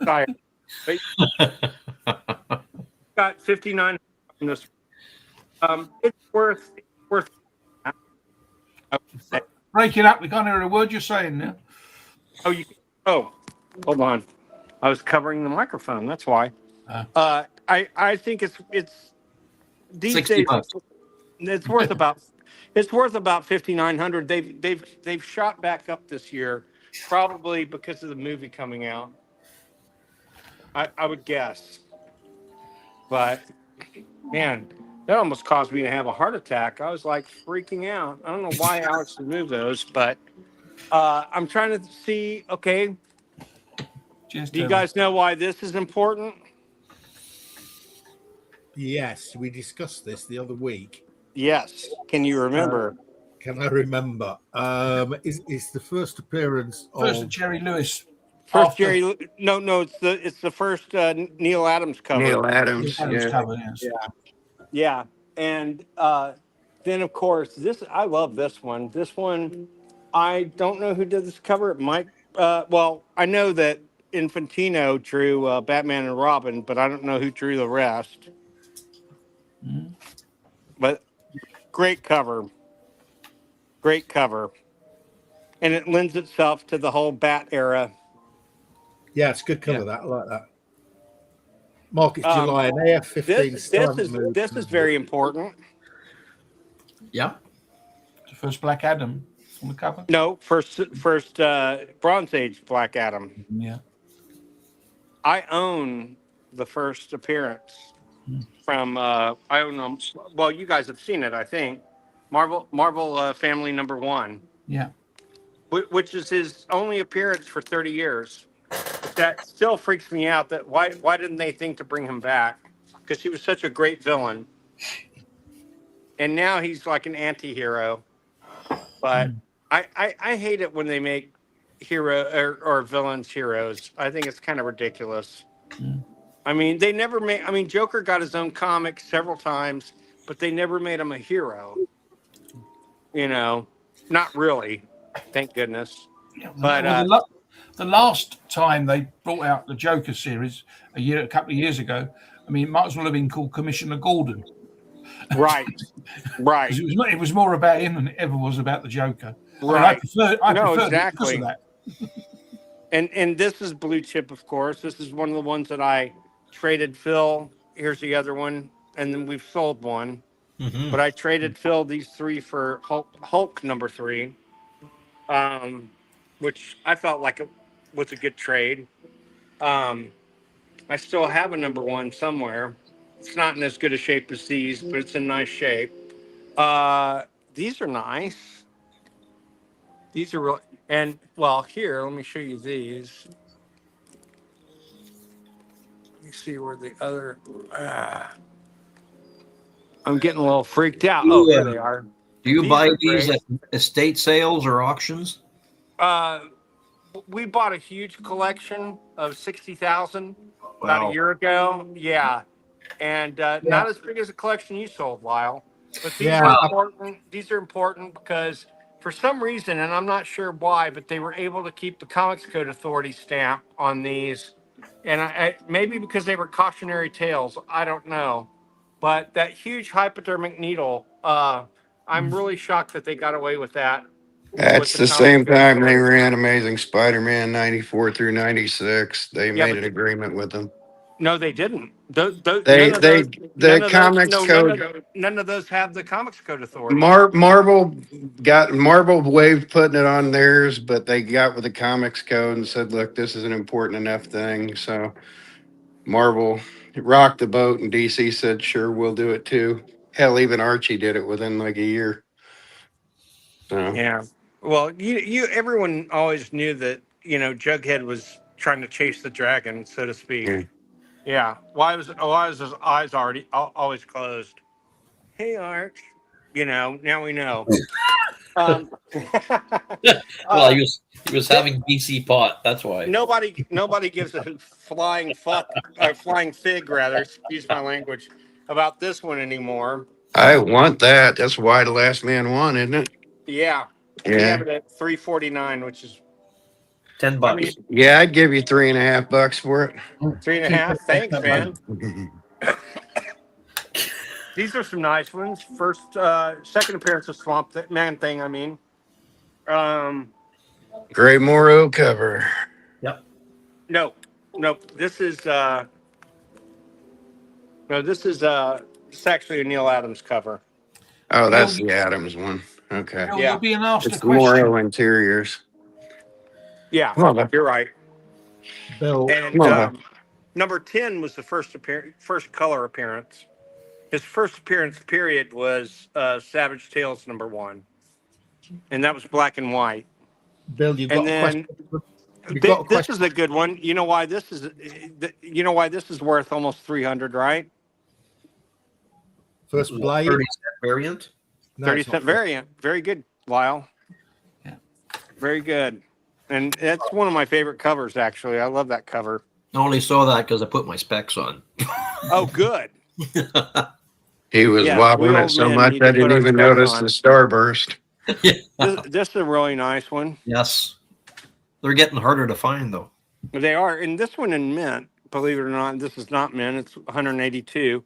Sorry. Wait. Got 59 on this. It's worth. Breaking up, we can't hear a word you're saying now. Oh, hold on. I was covering the microphone. That's why. I think it's these 60 days. bucks. It's worth about 5,900. They've shot back up this year, probably because of the movie coming out. I would guess, but man, that almost caused me to have a heart attack. I was like freaking out. I don't know why Alex would move those, but I'm trying to see. Okay, do you guys know why this is important? Yes, we discussed this the other week. Yes. Can you remember? Can I remember? Is the first appearance First of Jerry Lewis. First After Jerry. No. It's the first Neil Adams cover. Neil Adams. Adams Yeah. cover, yes. Yeah, and then of course I love this one. This one, I don't know who did this cover. It might. Well, I know that Infantino drew Batman and Robin, but I don't know who drew the rest. Mm-hmm. But great cover, and it lends itself to the whole Bat era. Yeah, it's a good cover. That I like that. Mark, it's July and AF-15. This is very important. Yeah. The first Black Adam on the cover. No, first Bronze Age Black Adam. Yeah. I own the first appearance from. I own them. Well, you guys have seen it, I think. Marvel Family #1. Yeah. Which is his only appearance for 30 years. That still freaks me out. That why didn't they think to bring him back? Because he was such a great villain, and now he's like an anti-hero. But I hate it when they make hero or villains heroes. I think it's kind of ridiculous. I mean, they never made. I mean, Joker got his own comic several times, but they never made him a hero. You know, not really. Thank goodness. Yeah, But the last time they brought out the Joker series a couple of years ago, I mean, it might as well have been called Commissioner Gordon. right. It was more about him than it ever was about the Joker. Right. I prefer because exactly. of that. And this is Blue Chip, of course. This is one of the ones that I traded Phil. Here's the other one, and then we've sold one. Mm-hmm. But I traded Phil these three for Hulk #3, which I felt like it was a good trade. I still have a #1 somewhere. It's not in as good a shape as these, but it's in nice shape. These are nice. These are real. And well, here, let me show you these. Let me see where the other. I'm getting a little freaked out. You, Oh, here they are. Do you These buy are these great. at estate sales or auctions? We bought a huge collection of 60,000 about a Wow. year ago. Yeah. And not as big as a collection you sold, Lyle. But these Yeah. are important. These are important because for some reason, and I'm not sure why, but they were able to keep the Comics Code Authority stamp on these. And maybe because they were cautionary tales. I don't know. But that huge hypodermic needle, I'm really shocked that they got away with that. That's the the Comics same Code time they Authority. ran Amazing Spider-Man 94 through 96. They Yeah, made but an agreement with them. no, they didn't. They they the None of those, Comics no, Code none of those have the Comics Code Authority. Marvel waived putting it on theirs, but they got with the Comics Code and said, "Look, this is an important enough thing." So Marvel rocked the boat, and DC said, "Sure, we'll do it too." Hell, even Archie did it within like a year. So Yeah. Well, everyone always knew that Jughead was trying to chase the dragon, so to speak. yeah. Yeah. Why was his eyes always closed? Hey, Arch. Now we know. Um, Well, he was having BC pot. That's why. nobody gives a flying fuck or flying fig rather, excuse my language, about this one anymore. I want that. That's why the Last Man won, isn't it? Yeah, we have Yeah. it at $3.49, which is $10. I mean Yeah, I'd give you $3.50 for it. 3.5. Thanks, man. Mhm. These are some nice ones. Second appearance of Man Thing. I mean, Gray Morrow cover. Yep. no. This is it's actually a Neil Adams cover. Oh, that's the Adams one. Okay. Bill, Yeah. you're being asked It's a question. Morrow Interiors. Yeah, Well, you're right. Bill, And number 10 was the first color appearance. His first appearance period was Savage Tales #1, and that was black and white. Bill, you've And got a question. then You've got a this question. is a good one. You know why this is? Worth almost 300, right? First Blade. 30-cent variant. No, 30 it's not cent variant. Very good, Lyle. Yeah. Very good. And that's one of my favorite covers, actually. I love that cover. I only saw that because I put my specs on. Oh, good. he was Yeah, we wobbling it old so men much need to I put didn't our even specs notice on. the starburst. This is a really nice one. Yes. They're getting harder to find, though. They are. And this one in mint, believe it or not, this is not mint. It's $182.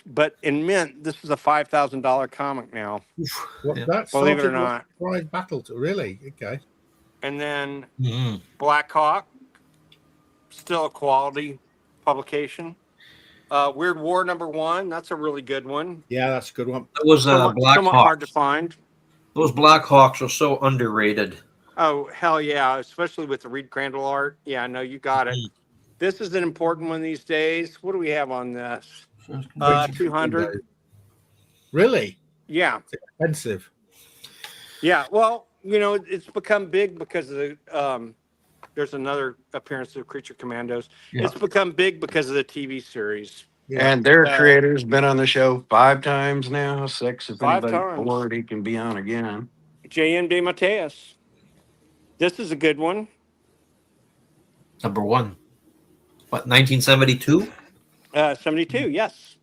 But in mint, this is a $5,000 comic now. What's Yeah. that? Believe it or Sergeant not. Prize Battle. Really? Okay. And then Mm-hmm. Black Hawk, still a quality publication. Weird War #1, that's a really good one. Yeah, that's a good one. That was Somewhat Black hard to Hawks. find. Those Black Hawks are so underrated. Oh, hell yeah, especially with the Reed Crandall art. Yeah, I know you got it. Mhm. This is an important one these days. What do we have on this? First 200. Really? Yeah. It's expensive. Yeah. Well, it's become big because of the there's another appearance of Creature Commandos. Yeah. It's become big because of the TV series. Yeah. And their creator's been on the show 5 times now, 6. If 5 anybody's times. bored, he can be on again. J.M. De Mateus. This is a good one. #1. What, 1972? 72. Yes,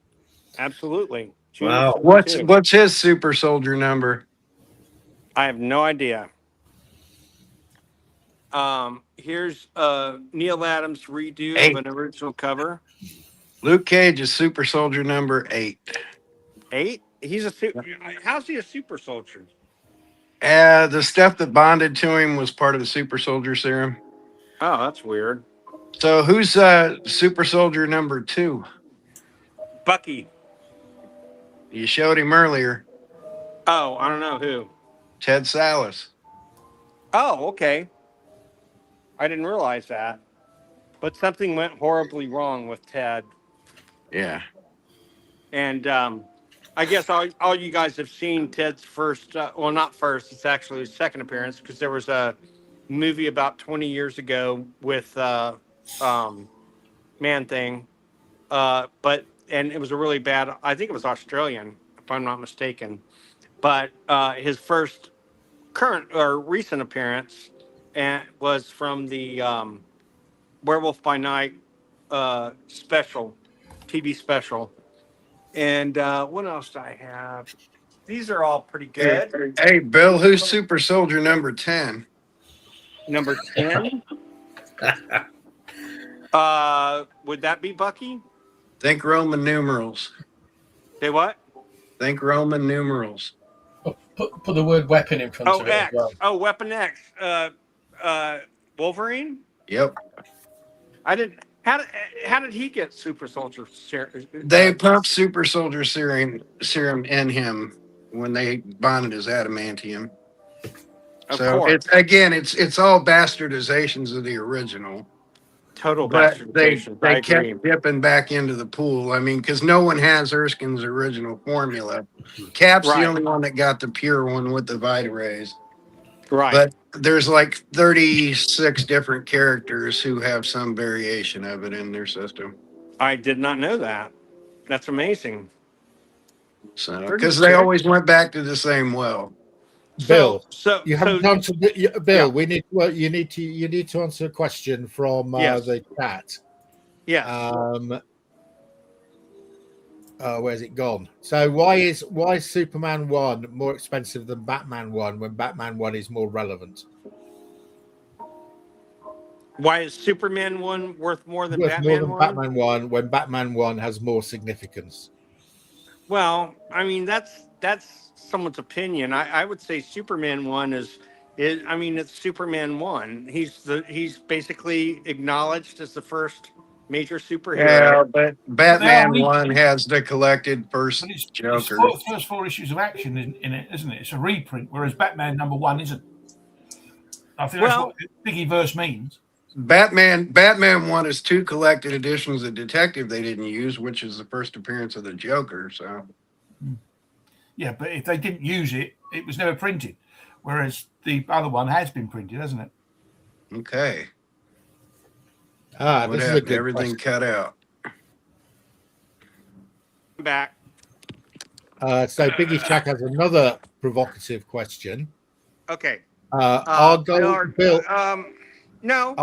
absolutely. June Wow. 72. What's his super soldier number? I have no idea. Here's Neil Adams' redo 8. of an original cover. Luke Cage is super soldier number 8. 8. He's a super. How's he a super soldier? The stuff that bonded to him was part of the super soldier serum. Oh, that's weird. So who's super soldier number 2? Bucky. You showed him earlier. Oh, I don't know who. Ted Salas. Oh, okay. I didn't realize that. But something went horribly wrong with Ted. Yeah. And I guess all you guys have seen Ted's first, well, not first, it's actually his second appearance, because there was a movie about 20 years ago with Man Thing. But and it was a really bad. I think it was Australian, if I'm not mistaken. But his first current or recent appearance was from the Werewolf by Night special, TV special. And what else do I have? These are all pretty Hey, good. hey, Bill, who's Super Soldier number 10? Number 10. Would that be Bucky? Think Roman numerals. Say what? Think Roman numerals. Put the word weapon in front Oh, of it X. as well. Oh, Weapon X. Wolverine? Yep. I didn't. How did he get super soldier? They pumped Super Soldier serum in him when they bonded his adamantium. Of So course. it's all bastardizations of the original. Total But bastardization. they I agree. kept dipping back into the pool. I mean, because no one has Erskine's original formula. Cap's Right. the only one that got the pure one with the Vita rays. Right. But there's like 36 different characters who have some variation of it in their system. I did not know that. That's amazing. So, 36? because they always went back to the same well. Bill, So you haven't answered. Bill, Yeah. we need. Well, you need to answer a question from Yes. the chat. Yeah. Where's it gone? So why is Superman 1 more expensive than Batman 1 when Batman 1 is more relevant? Why is Superman 1 worth more than Worth Batman more than 1? Batman 1 when Batman 1 has more significance. Well, I mean that's someone's opinion. I would say Superman 1 is I mean it's Superman 1. He's basically acknowledged as the first major superhero. Yeah, but Batman Now, 1 has the collected first But it's Joker. the first 4 issues of Action in it, isn't it? It's a reprint, whereas Batman number 1 isn't. I think that's what Biggie verse means. Batman 1 is 2 collected editions of Detective they didn't use, which is the first appearance of the Joker. So Yeah, but if they didn't use it, it was never printed. Whereas the other one has been printed, hasn't it? okay, This what is a happened? good Everything question. cut out. Back. So Biggie Shack has another provocative question. Okay. Bill, No,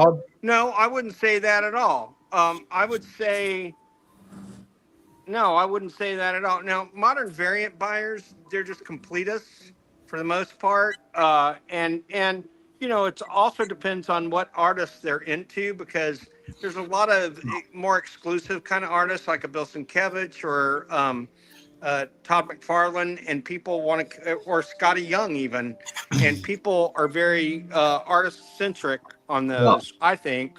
I wouldn't say that at all. I would say no, I wouldn't say that at all. Now, modern variant buyers, they're just completists for the most part, and you know, it also depends on what artists they're into because there's a lot of more exclusive kind of artists like a Bill Sienkiewicz or Todd McFarlane, and people want to, or Scotty Young even, and people are very artist centric on those. I think,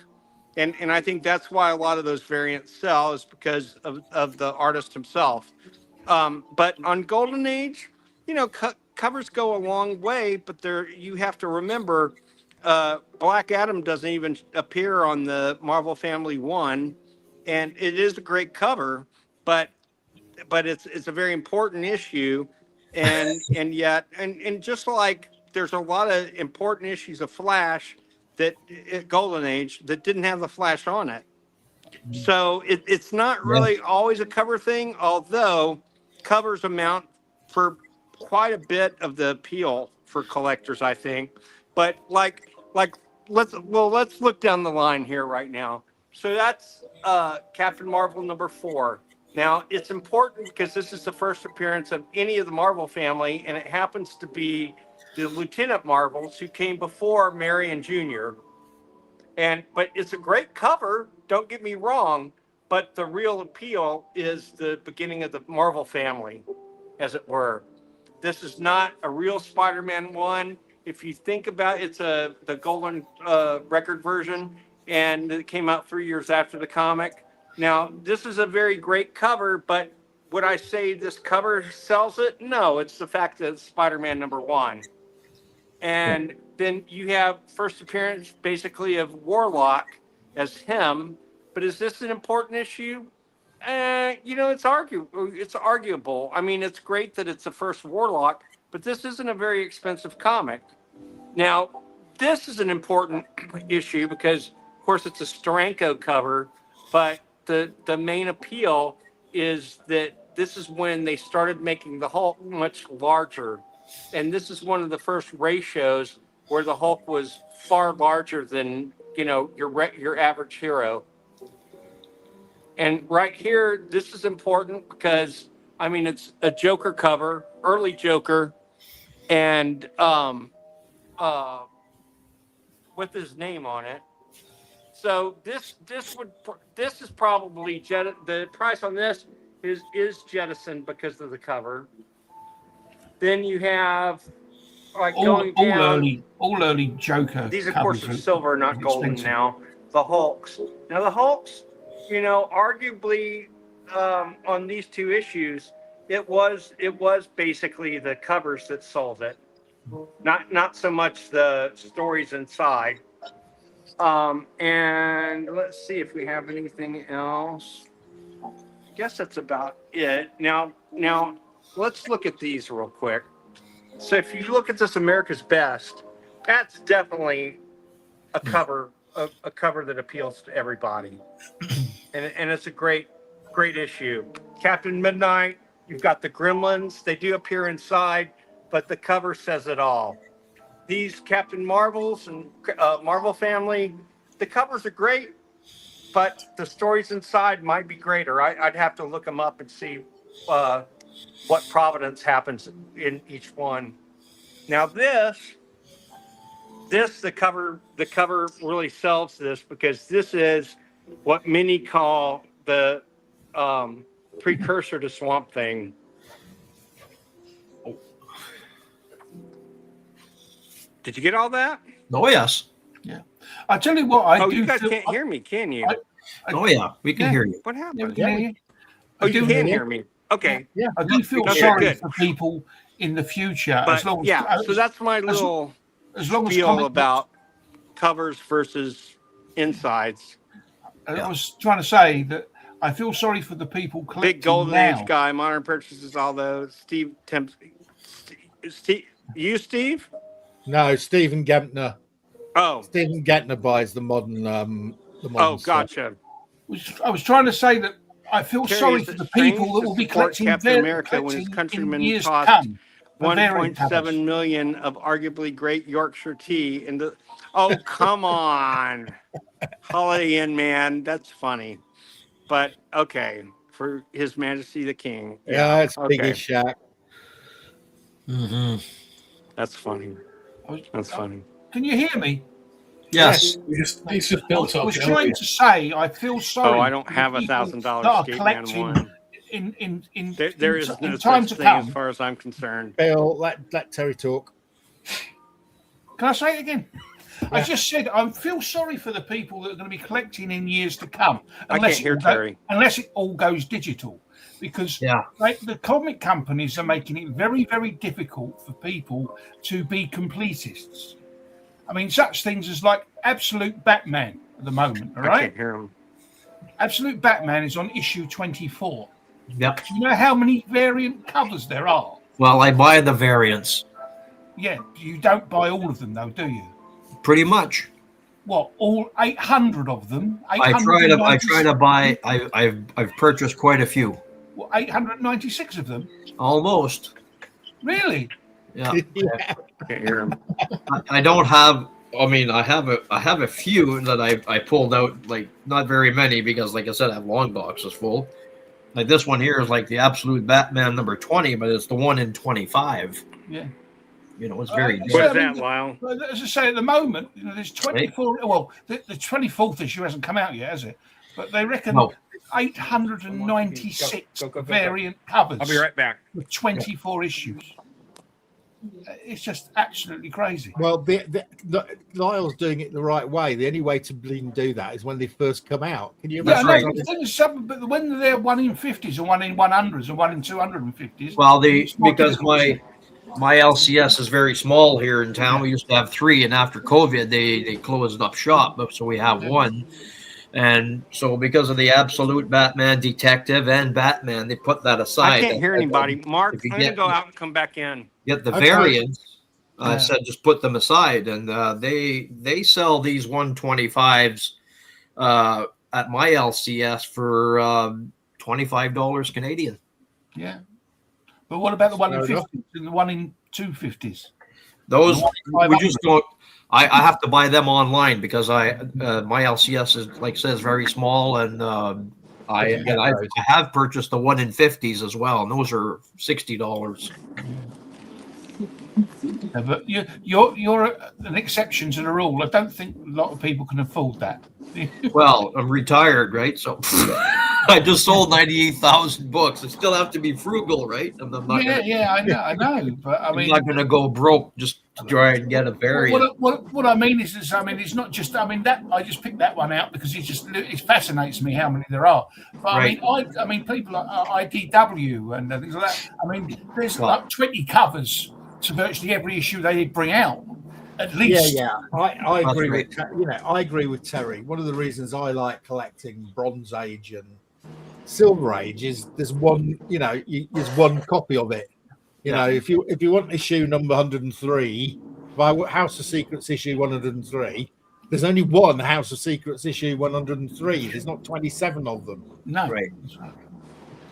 and I think that's why a lot of those variants sell is because of the artist himself. But on Golden Age, you know, covers go a long way, but you have to remember, Black Adam doesn't even appear on the Marvel Family 1, and it is a great cover, but it's a very important issue, and yet just like there's a lot of important issues of Flash that Golden Age that didn't have the Flash on it. So it's not really always a cover thing, although covers amount for quite a bit of the appeal for collectors, I think. But like let's look down the line here right now. So that's Captain Marvel number 4. Now it's important because this is the first appearance of any of the Marvel family, and it happens to be the Lieutenant Marvels who came before Marion Jr. But it's a great cover, don't get me wrong, but the real appeal is the beginning of the Marvel family, as it were. This is not a real Spider-Man 1. If you think about it, it's the Golden record version, and it came out 3 years after the comic. Now, this is a very great cover, but would I say this cover sells it? No, it's the fact that it's Spider-Man number 1. And then you have first appearance basically of Warlock as him. But is this an important issue? You know, it's arguable. I mean, it's great that it's the first Warlock, but this isn't a very expensive comic. Now, this is an important issue because, of course, it's a Steranko cover, but the main appeal is that this is when they started making the Hulk much larger, and this is one of the first ratios where the Hulk was far larger than your average hero. And right here, this is important because I mean it's a Joker cover, early Joker, and with his name on it. So this is probably the price on this is jettisoned because of the cover. Then you have like going down all early Joker. These of course are silver, not golden expensive. now. The Hulks. Now the Hulks, arguably on these two issues, it was basically the covers that sold it, not so much the stories inside. And let's see if we have anything else. I guess that's about it. Now let's look at these real quick. So if you look at this America's Best, that's definitely a cover that appeals to everybody. And it's a great issue. Captain Midnight, you've got the Gremlins. They do appear inside, but the cover says it all. These Captain Marvels and Marvel family, the covers are great, but the stories inside might be greater. I'd have to look them up and see what providence happens in each one. Now the cover really sells this because this is what many call the precursor to Swamp Thing. Did you get all that? Oh yes. Yeah. I tell you what, I do. You guys can't hear me, can you? Oh yeah, we can hear you. What happened? Yeah. Oh, you can hear me. Okay. Yeah. I do feel Okay, sorry good. for people in the future. But so that's my little as long as feel comic about covers versus insides. I was trying to say that I feel sorry for the people collecting Big Golden now. Age guy, modern purchases, all those. Steve, Steve? No, Stephen Gentner. Oh, Stephen Gentner buys the modern. oh, gotcha. I was trying to say that I feel Terry, sorry is for it the strange people that to will be support collecting Captain America when his in countrymen years to cost come. The variant 1.7 covers. million of arguably great Yorkshire tea. Oh, come on. Holiday Inn, man. That's funny. But okay, for His Majesty the King. Yeah, it's okay. big as Shaq. Mm-hmm. That's funny. That's funny. Can you hear me? Yes. It's just built I up. was trying to say I feel sorry. Oh, I don't for have the people $1,000 that are Escape Man collecting one. In There is no time such to thing come. as far as I'm concerned. Bill, let Terry talk. Can I say it again? Yeah. I just said I feel sorry for the people that are going to be collecting in years to come, I can't hear Terry. unless it all goes digital, because the comic companies are making it very, very difficult for people to be completists. I mean, such things as like Absolute Batman at the moment, all I right? can't hear him. Absolute Batman is on issue 24. Yep. Do you know how many variant covers there are? Well, I buy the variants. Yeah, you don't buy all of them though, do you? Pretty much. What, all 800 of them? I try to buy. I've purchased quite a few. What, 896 of them? Almost. Really? Yeah. Can't hear him. I don't have. I mean, I have a few that I pulled out. Like not very many because, like I said, I have long boxes full. Like this one here is like the Absolute Batman number 20, but it's the one in 25. Yeah. You know, it's very. What is that, Lyle? As I say, at the moment, there's 24. Well, the 24th issue hasn't come out yet, has it? But they reckon 896 variant covers. I'll be right back. With 24 issues. It's just absolutely crazy. Well, Lyle's doing it the right way. The only way to do that is when they first come out. Can you imagine? Yeah, the thing is, but when they're 1 in 50s and 1 in 100s and 1 in 250s. Well, because my LCS is very small here in town. We used to have 3, and after COVID, they closed up shop. So we have 1. And so because of the Absolute Batman, Detective, and Batman, they put that aside. I can't hear anybody. Mark, I'm going to go out and come back in. Get the variants. I said just put them aside. And they sell these 125s at my LCS for $25 Canadian. Yeah. But what about the one in Fair enough. 50s and the one in 250s? Those The one in we 500? just don't. I have to buy them online because my LCS is, like I said, is very small, and I have purchased the one in 50s as well, and those are $60. Yeah, but you're an exception to the rule. I don't think a lot of people can afford that. Well, I'm retired, right? So I just sold 98,000 books. I still have to be frugal, right? I'm not I know. But I I'm mean, not going to go broke just to try and get a variant. what I mean is, it's not just. I mean, that I just picked that one out because it fascinates me how many there are. But Right. I mean, people like IDW and things like that. I mean, there's like 20 covers to virtually every issue they bring out. At least. Yeah. I agree right. with I agree with Terry. One of the reasons I like collecting Bronze Age and Silver Age is there's one, there's one copy of it. You know, if you want issue number 103, by House of Secrets issue 103, there's only one House of Secrets issue 103. There's not 27 of them. No. Right.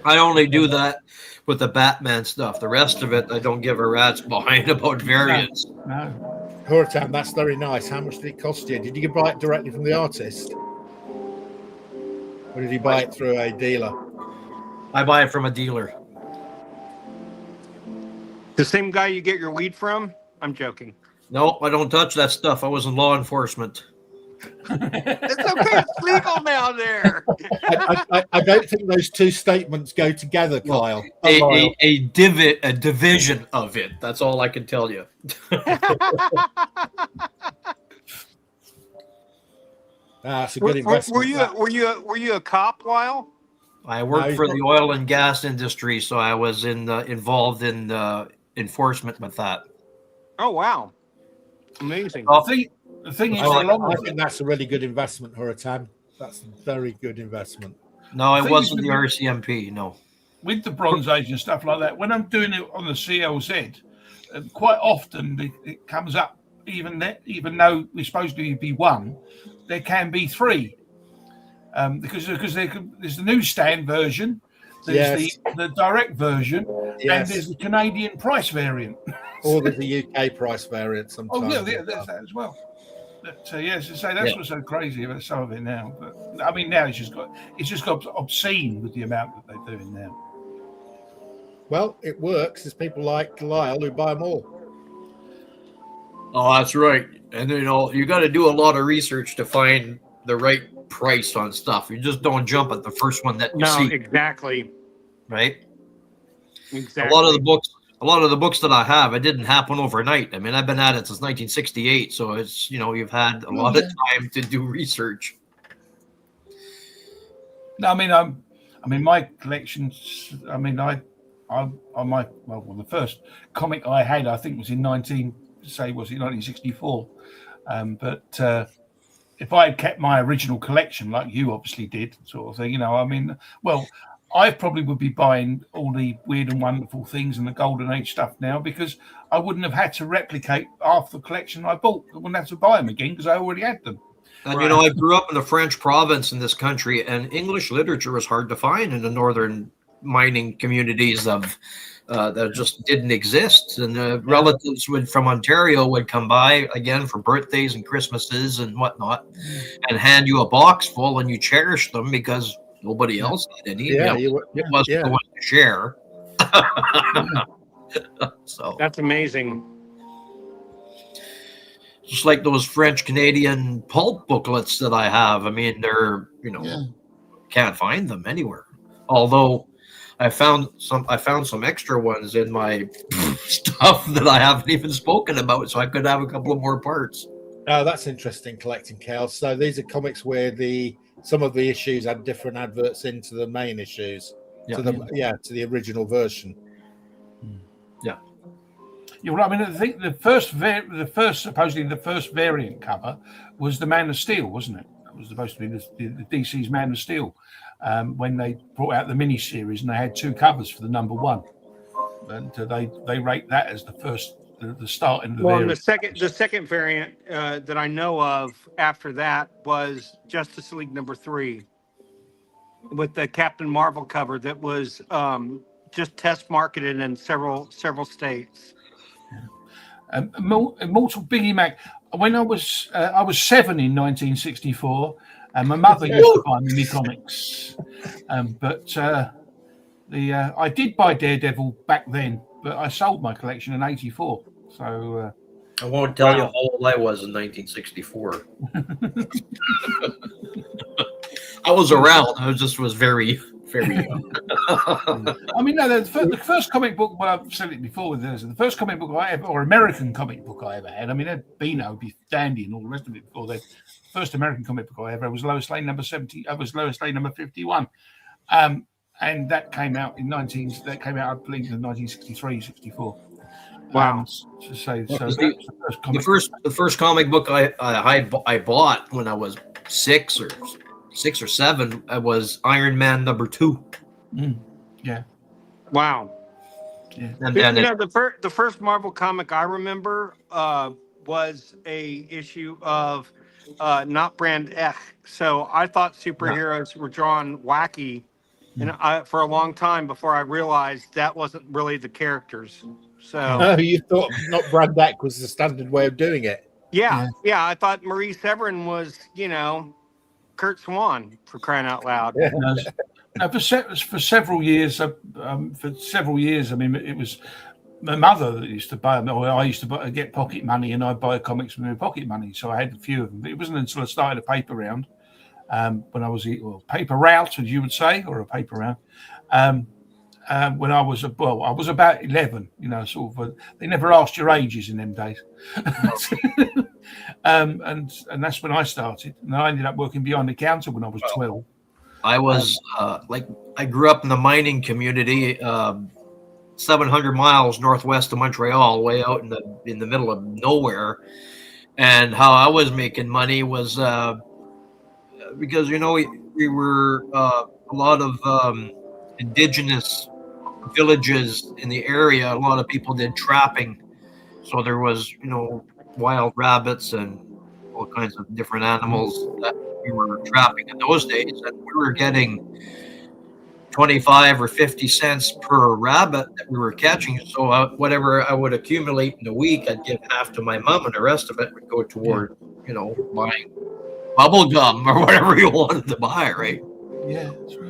I only do that with the Batman stuff. The rest of it, I don't give a rat's behind about variants. No. Huratam, that's very nice. How much did it cost you? Did you buy it directly from the artist? Or did you buy it through a dealer? I buy it from a dealer. The same guy you get your weed from? I'm joking. No, I don't touch that stuff. I was in law enforcement. It's okay. It's legal now there. I don't think those two statements go together, Kyle. A division of it. That's all I can tell you. That's a good investment. Were you a cop, Lyle? I worked for the oil and gas industry, so I was involved in enforcement with that. Oh wow, amazing. The thing is, I think that's a really good investment, Huratam. That's a very good investment. No, it wasn't the RCMP. No. With the Bronze Age and stuff like that, when I'm doing it on the CLZ, quite often it comes up. Even though we're supposed to be one, there can be three, because there's the newsstand version, there's the direct version, and there's the Canadian price variant. Or there's the UK price variant sometimes. Oh yeah, there's that as well. But as I say, that's what's so crazy about some of it now. But I mean, now it's just got obscene with the amount that they're doing now. Well, it works. There's people like Lyle who buy them all. Oh, that's right. And you got to do a lot of research to find the right price on stuff. You just don't jump at the first one that you see. No, exactly. Right. Exactly. A lot of the books that I have, it didn't happen overnight. I mean, I've been at it since 1968, so it's you've had a lot of time to do research. No, I mean, my collections. I mean, the first comic I had, I think, was in 1964. But if I had kept my original collection, like you obviously did, sort of thing, I probably would be buying all the Weird and Wonderful things and the Golden Age stuff now, because I wouldn't have had to replicate half the collection I bought. I wouldn't have to buy them again because I already had them. And I grew up in the French province in this country, and English literature was hard to find in the northern mining communities that just didn't exist. And relatives from Ontario would come by again for birthdays and Christmases and whatnot, and hand you a box full, and you cherish them because nobody else had any. It wasn't going to share. So that's amazing. Just like those French Canadian pulp booklets that I have. I mean, they're can't find them anywhere. Although I found some extra ones in my stuff that I haven't even spoken about, so I could have a couple of more parts. Oh, that's interesting, collecting cows. So these are comics where some of the issues had different adverts into the main issues, to the original version. Yeah. Yeah, well, I mean, I think supposedly the first variant cover was the Man of Steel, wasn't it? It was supposed to be the DC's Man of Steel, when they brought out the mini-series, and they had two covers for the number one, and they rate that as the start in the variant. The second variant that I know of after that was Justice League number 3. with the Captain Marvel cover that was just test marketed in several states. Immortal Biggie Mac. When I was 7 in 1964, and my mother used to buy me comics. But I did buy Daredevil back then, but I sold my collection in '84. So I won't tell you how old I was in 1964. I was around. I was very, very young. I mean, no, the first comic book. Well, I've said it before. The first comic book I ever, or American comic book I ever had. I mean, Beano, Dandy, and all the rest of it before the first American comic book I ever had was Lois Lane number 70. Was Lois Lane number 51, and that came out in I believe, in 1963, 64. Wow. The first comic book I bought when I was 6 or 7 was Iron Man number 2. Yeah. Wow. Yeah. And then the first Marvel comic I remember was a issue of not Brand Ech. So I thought superheroes were drawn wacky, and for a long time before I realized that wasn't really the characters. So you thought not Brad Deck was the standard way of doing it. Yeah. I thought Marie Severin was, Kurt Swan, for crying out loud. Yeah. For several years, I mean, it was my mother that used to buy them. Or I used to get pocket money, and I'd buy comics with my pocket money. So I had a few of them. But it wasn't until I started a paper round, when I was paper route, as you would say, or a paper round. When I was about 11, sort of. They never asked your ages in them days, and that's when I started. And I ended up working behind the counter when I was 12. I was I grew up in the mining community, 700 miles northwest of Montreal, way out in the middle of nowhere. And how I was making money was because we were a lot of indigenous villages in the area. A lot of people did trapping, so there was wild rabbits and all kinds of different animals that we were trapping in those days, and we were getting 25 or 50 cents per rabbit that we were catching. So whatever I would accumulate in a week, I'd give half to my mom, and the rest of it would go toward buying bubble gum or whatever you wanted to buy, right? Yeah, that's right.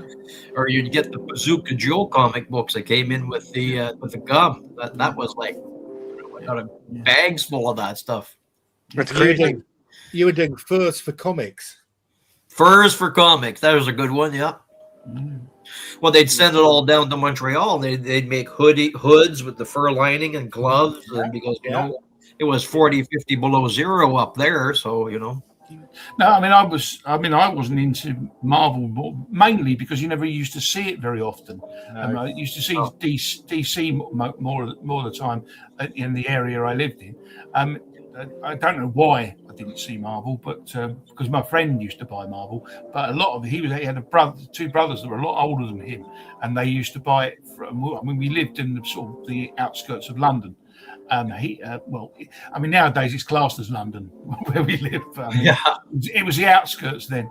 Or you'd get the Bazooka Joe comic books that came in with the gum. That was like bags full of that stuff. That's crazy. You were doing furs for comics. Furs for comics. That was a good one. Yeah. Well, they'd send it all down to Montreal. They'd make hoods with the fur lining and gloves, and because it was 40, 50 below zero up there, so No, I wasn't into Marvel mainly because you never used to see it very often. No. I used to see DC more of the time in the area I lived in. I don't know why I didn't see Marvel, but because my friend used to buy Marvel, but a lot of he had two brothers that were a lot older than him, and they used to buy it from. We lived in the outskirts of London. Nowadays it's classed as London where we live. It was the outskirts then.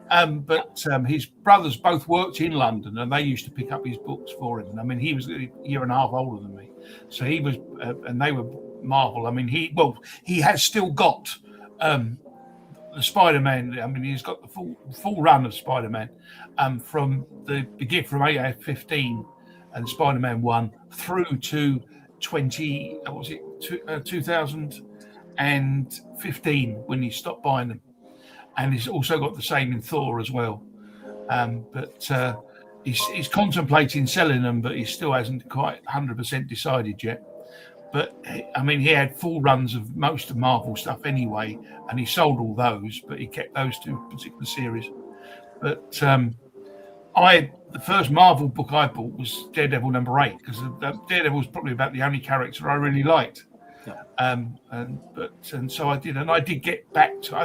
But his brothers both worked in London, and they used to pick up his books for him. I mean, he was a year and a half older than me, so he was, and they were Marvel. I mean, he has still got the Spider-Man. I mean, he's got the full run of Spider-Man from the begin from 15 and Spider-Man 1 through to 2015 when he stopped buying them, and he's also got the same in Thor as well. But he's contemplating selling them, but he still hasn't quite 100% decided yet. But I mean, he had full runs of most of Marvel stuff anyway, and he sold all those, but he kept those two particular series. But the first Marvel book I bought was Daredevil number 8, because Daredevil was probably about the only character I really liked. And so I did, and I did get back to.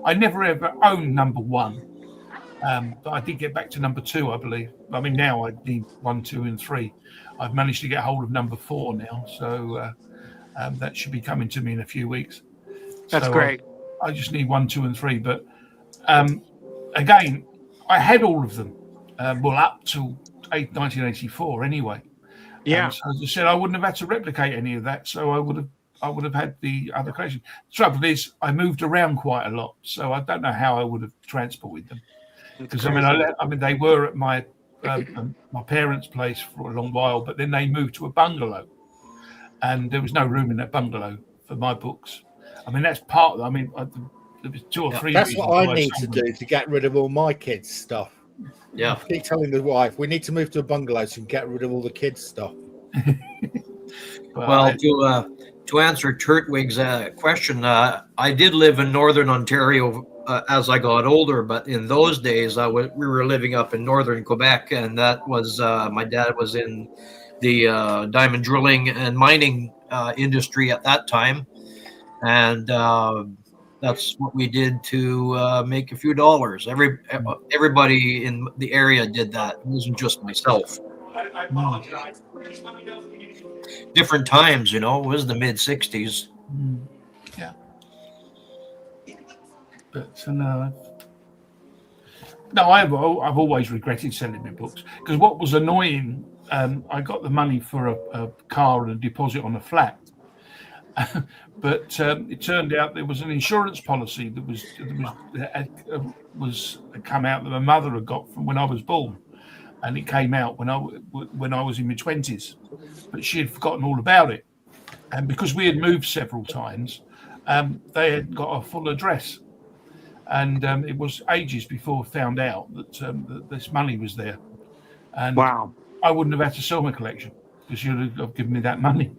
I never ever owned number 1, but I did get back to number 2, I believe. I mean, now I need 1, 2, and 3. I've managed to get hold of number 4 now, so that should be coming to me in a few weeks. That's great. I just need 1, 2, and 3, but again, I had all of them. up till 1984 anyway. Yeah. So as I said, I wouldn't have had to replicate any of that. So I would have had the other collection. The trouble is, I moved around quite a lot, so I don't know how I would have transported them. Because I mean, they were at my parents' place for a long while, but then they moved to a bungalow, and there was no room in that bungalow for my books. I mean, that's part. I mean, there was 2 or 3. That's what I need to do to get rid of all my kids' stuff. Yeah. I keep telling the wife we need to move to a bungalow so we can get rid of all the kids' stuff. Well, to answer Turtwig's question, I did live in Northern Ontario as I got older, but in those days, we were living up in Northern Quebec, and that was my dad was in the diamond drilling and mining industry at that time, and that's what we did to make a few dollars. Everybody in the area did that. It wasn't just myself. Different times, it was the mid '60s. Yeah. But no, I've always regretted selling my books, because what was annoying, I got the money for a car and a deposit on a flat, but it turned out there was an insurance policy that was come out that my mother had got from when I was born, and it came out when I was in my 20s, but she had forgotten all about it, and because we had moved several times, they had got a full address. And it was ages before I found out that this money was there. And wow. I wouldn't have had to sell my collection because you'd have given me that money.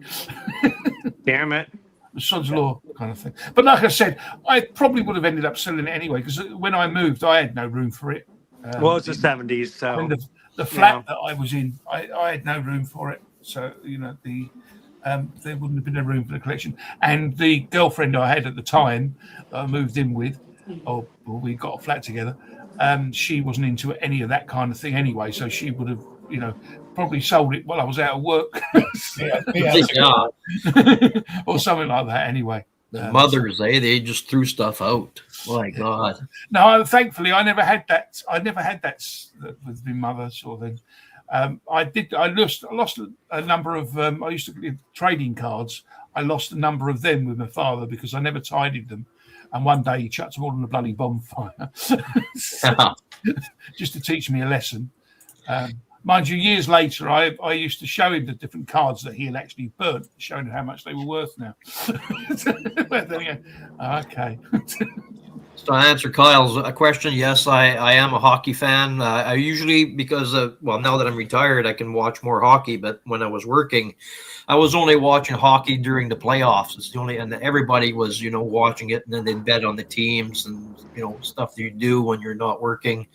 Damn it. The sod's law kind of thing. But like I said, I probably would have ended up selling it anyway, because when I moved, I had no room for it. Well, it's the 70s, so. I mean, the flat that I was in, I had no room for it. So, there wouldn't have been a room for the collection. And the girlfriend I had at the time that I moved in with, we got a flat together, she wasn't into any of that kind of thing anyway, so she would have probably sold it while I was out of work. Yeah. Or something like that anyway. The mothers, they just threw stuff out. My God. No, thankfully I never had that with my mother sort of thing. I lost a number of I used to get trading cards. I lost a number of them with my father because I never tidied them. And one day he chucked them all in a bloody bonfire, just to teach me a lesson. Mind you, years later, I used to show him the different cards that he had actually burnt, showing him how much they were worth now. But then you go, okay. So to answer Kyle's question, yes, I am a hockey fan. I usually, because now that I'm retired, I can watch more hockey. But when I was working, I was only watching hockey during the playoffs. It's the only, and everybody was, watching it, and then they'd bet on the teams and stuff that you do when you're not working.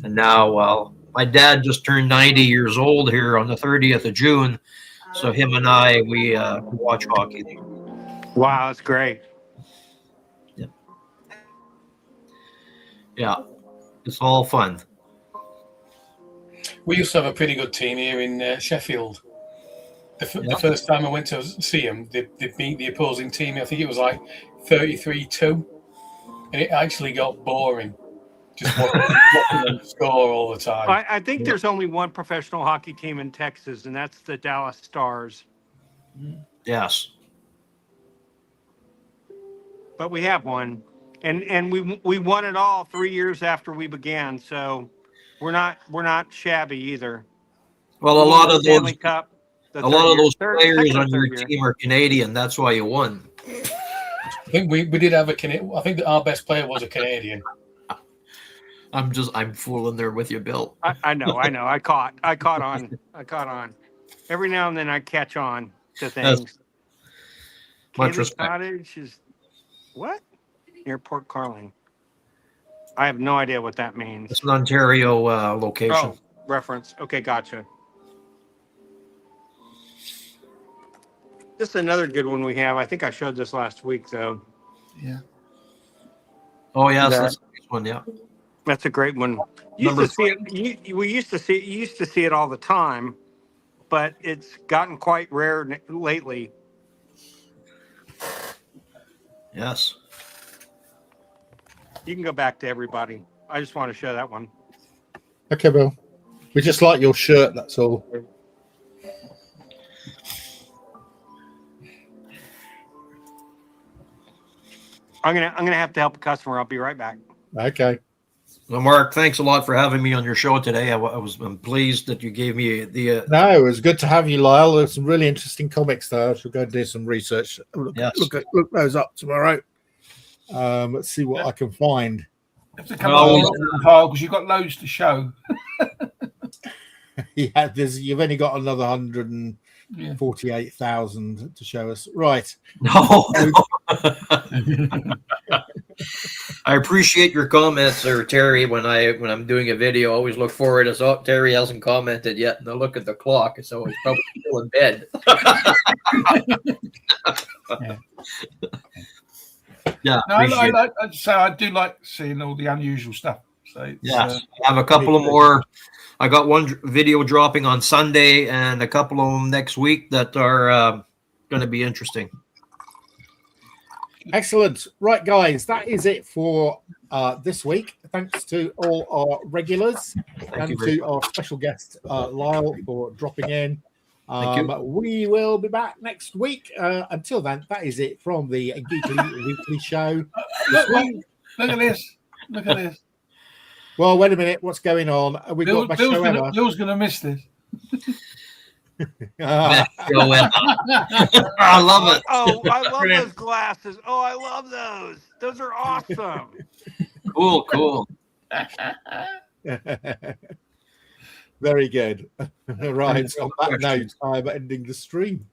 And now, my dad just turned 90 years old here on the 30th of June, so him and I we watch hockey. Wow, that's great. Yeah, it's all fun. We used to have a pretty good team here in Sheffield. The first time I went to see them, they beat the opposing team. I think it was like 33-2, and it actually got boring. Just watching them score all the time. I think there's only one professional hockey team in Texas, and that's the Dallas Stars. Yes. But we have one. And we won it all 3 years after we began, so we're not shabby either. Well, a lot of those Cup, players on your team are Canadian. That's why you won. I think we did have a Canadian. I think that our best player was a Canadian. I'm fooling there with you, Bill. I know. I caught on. Every now and then I catch on to things. Much respect. Cottage is what? Near Port Carling. I have no idea what that means. It's an Ontario location. Oh, reference. Okay, gotcha. This is another good one we have. I think I showed this last week, though. Yeah. Oh, yes, that's the next one. Yeah. That's a great one. We used to see it all the time, but it's gotten quite rare lately. Yes. You can go back to everybody. I just want to show that one. Okay, Bill. We just like your shirt, that's all. I'm gonna have to help a customer. I'll be right back. Okay. Well, Mark, thanks a lot for having me on your show today. I'm pleased that you gave me the. No, it was good to have you, Lyle. There's some really interesting comics there. I should go and do some research. Look those up tomorrow. Let's see what I can find. You have to come on, Carl, because you've got loads to show. Yeah, you've only got another 148,000 to show us. Right. No. I appreciate your comments there, Terry. When I'm doing a video, I always look forward as Terry hasn't commented yet, and I look at the clock, so he's probably still in bed. Yeah. No, I do like seeing all the unusual stuff. So yes, I have a couple of more. I got one video dropping on Sunday and a couple of them next week that are going to be interesting. Excellent. Right, guys, that is it for this week. Thanks to all our regulars and to our special guest, Lyle, for dropping in. We will be back next week. Until then, that is it from the Geeky Weekly Show. Look at this. Look at this. Well, wait a minute. What's going on? We got best show ever. Bill's going to miss this. Best show ever. I love it. Oh, I love those glasses. Oh, I love those. Those are awesome. Cool. Very good. Right. On that note, I'm ending the stream.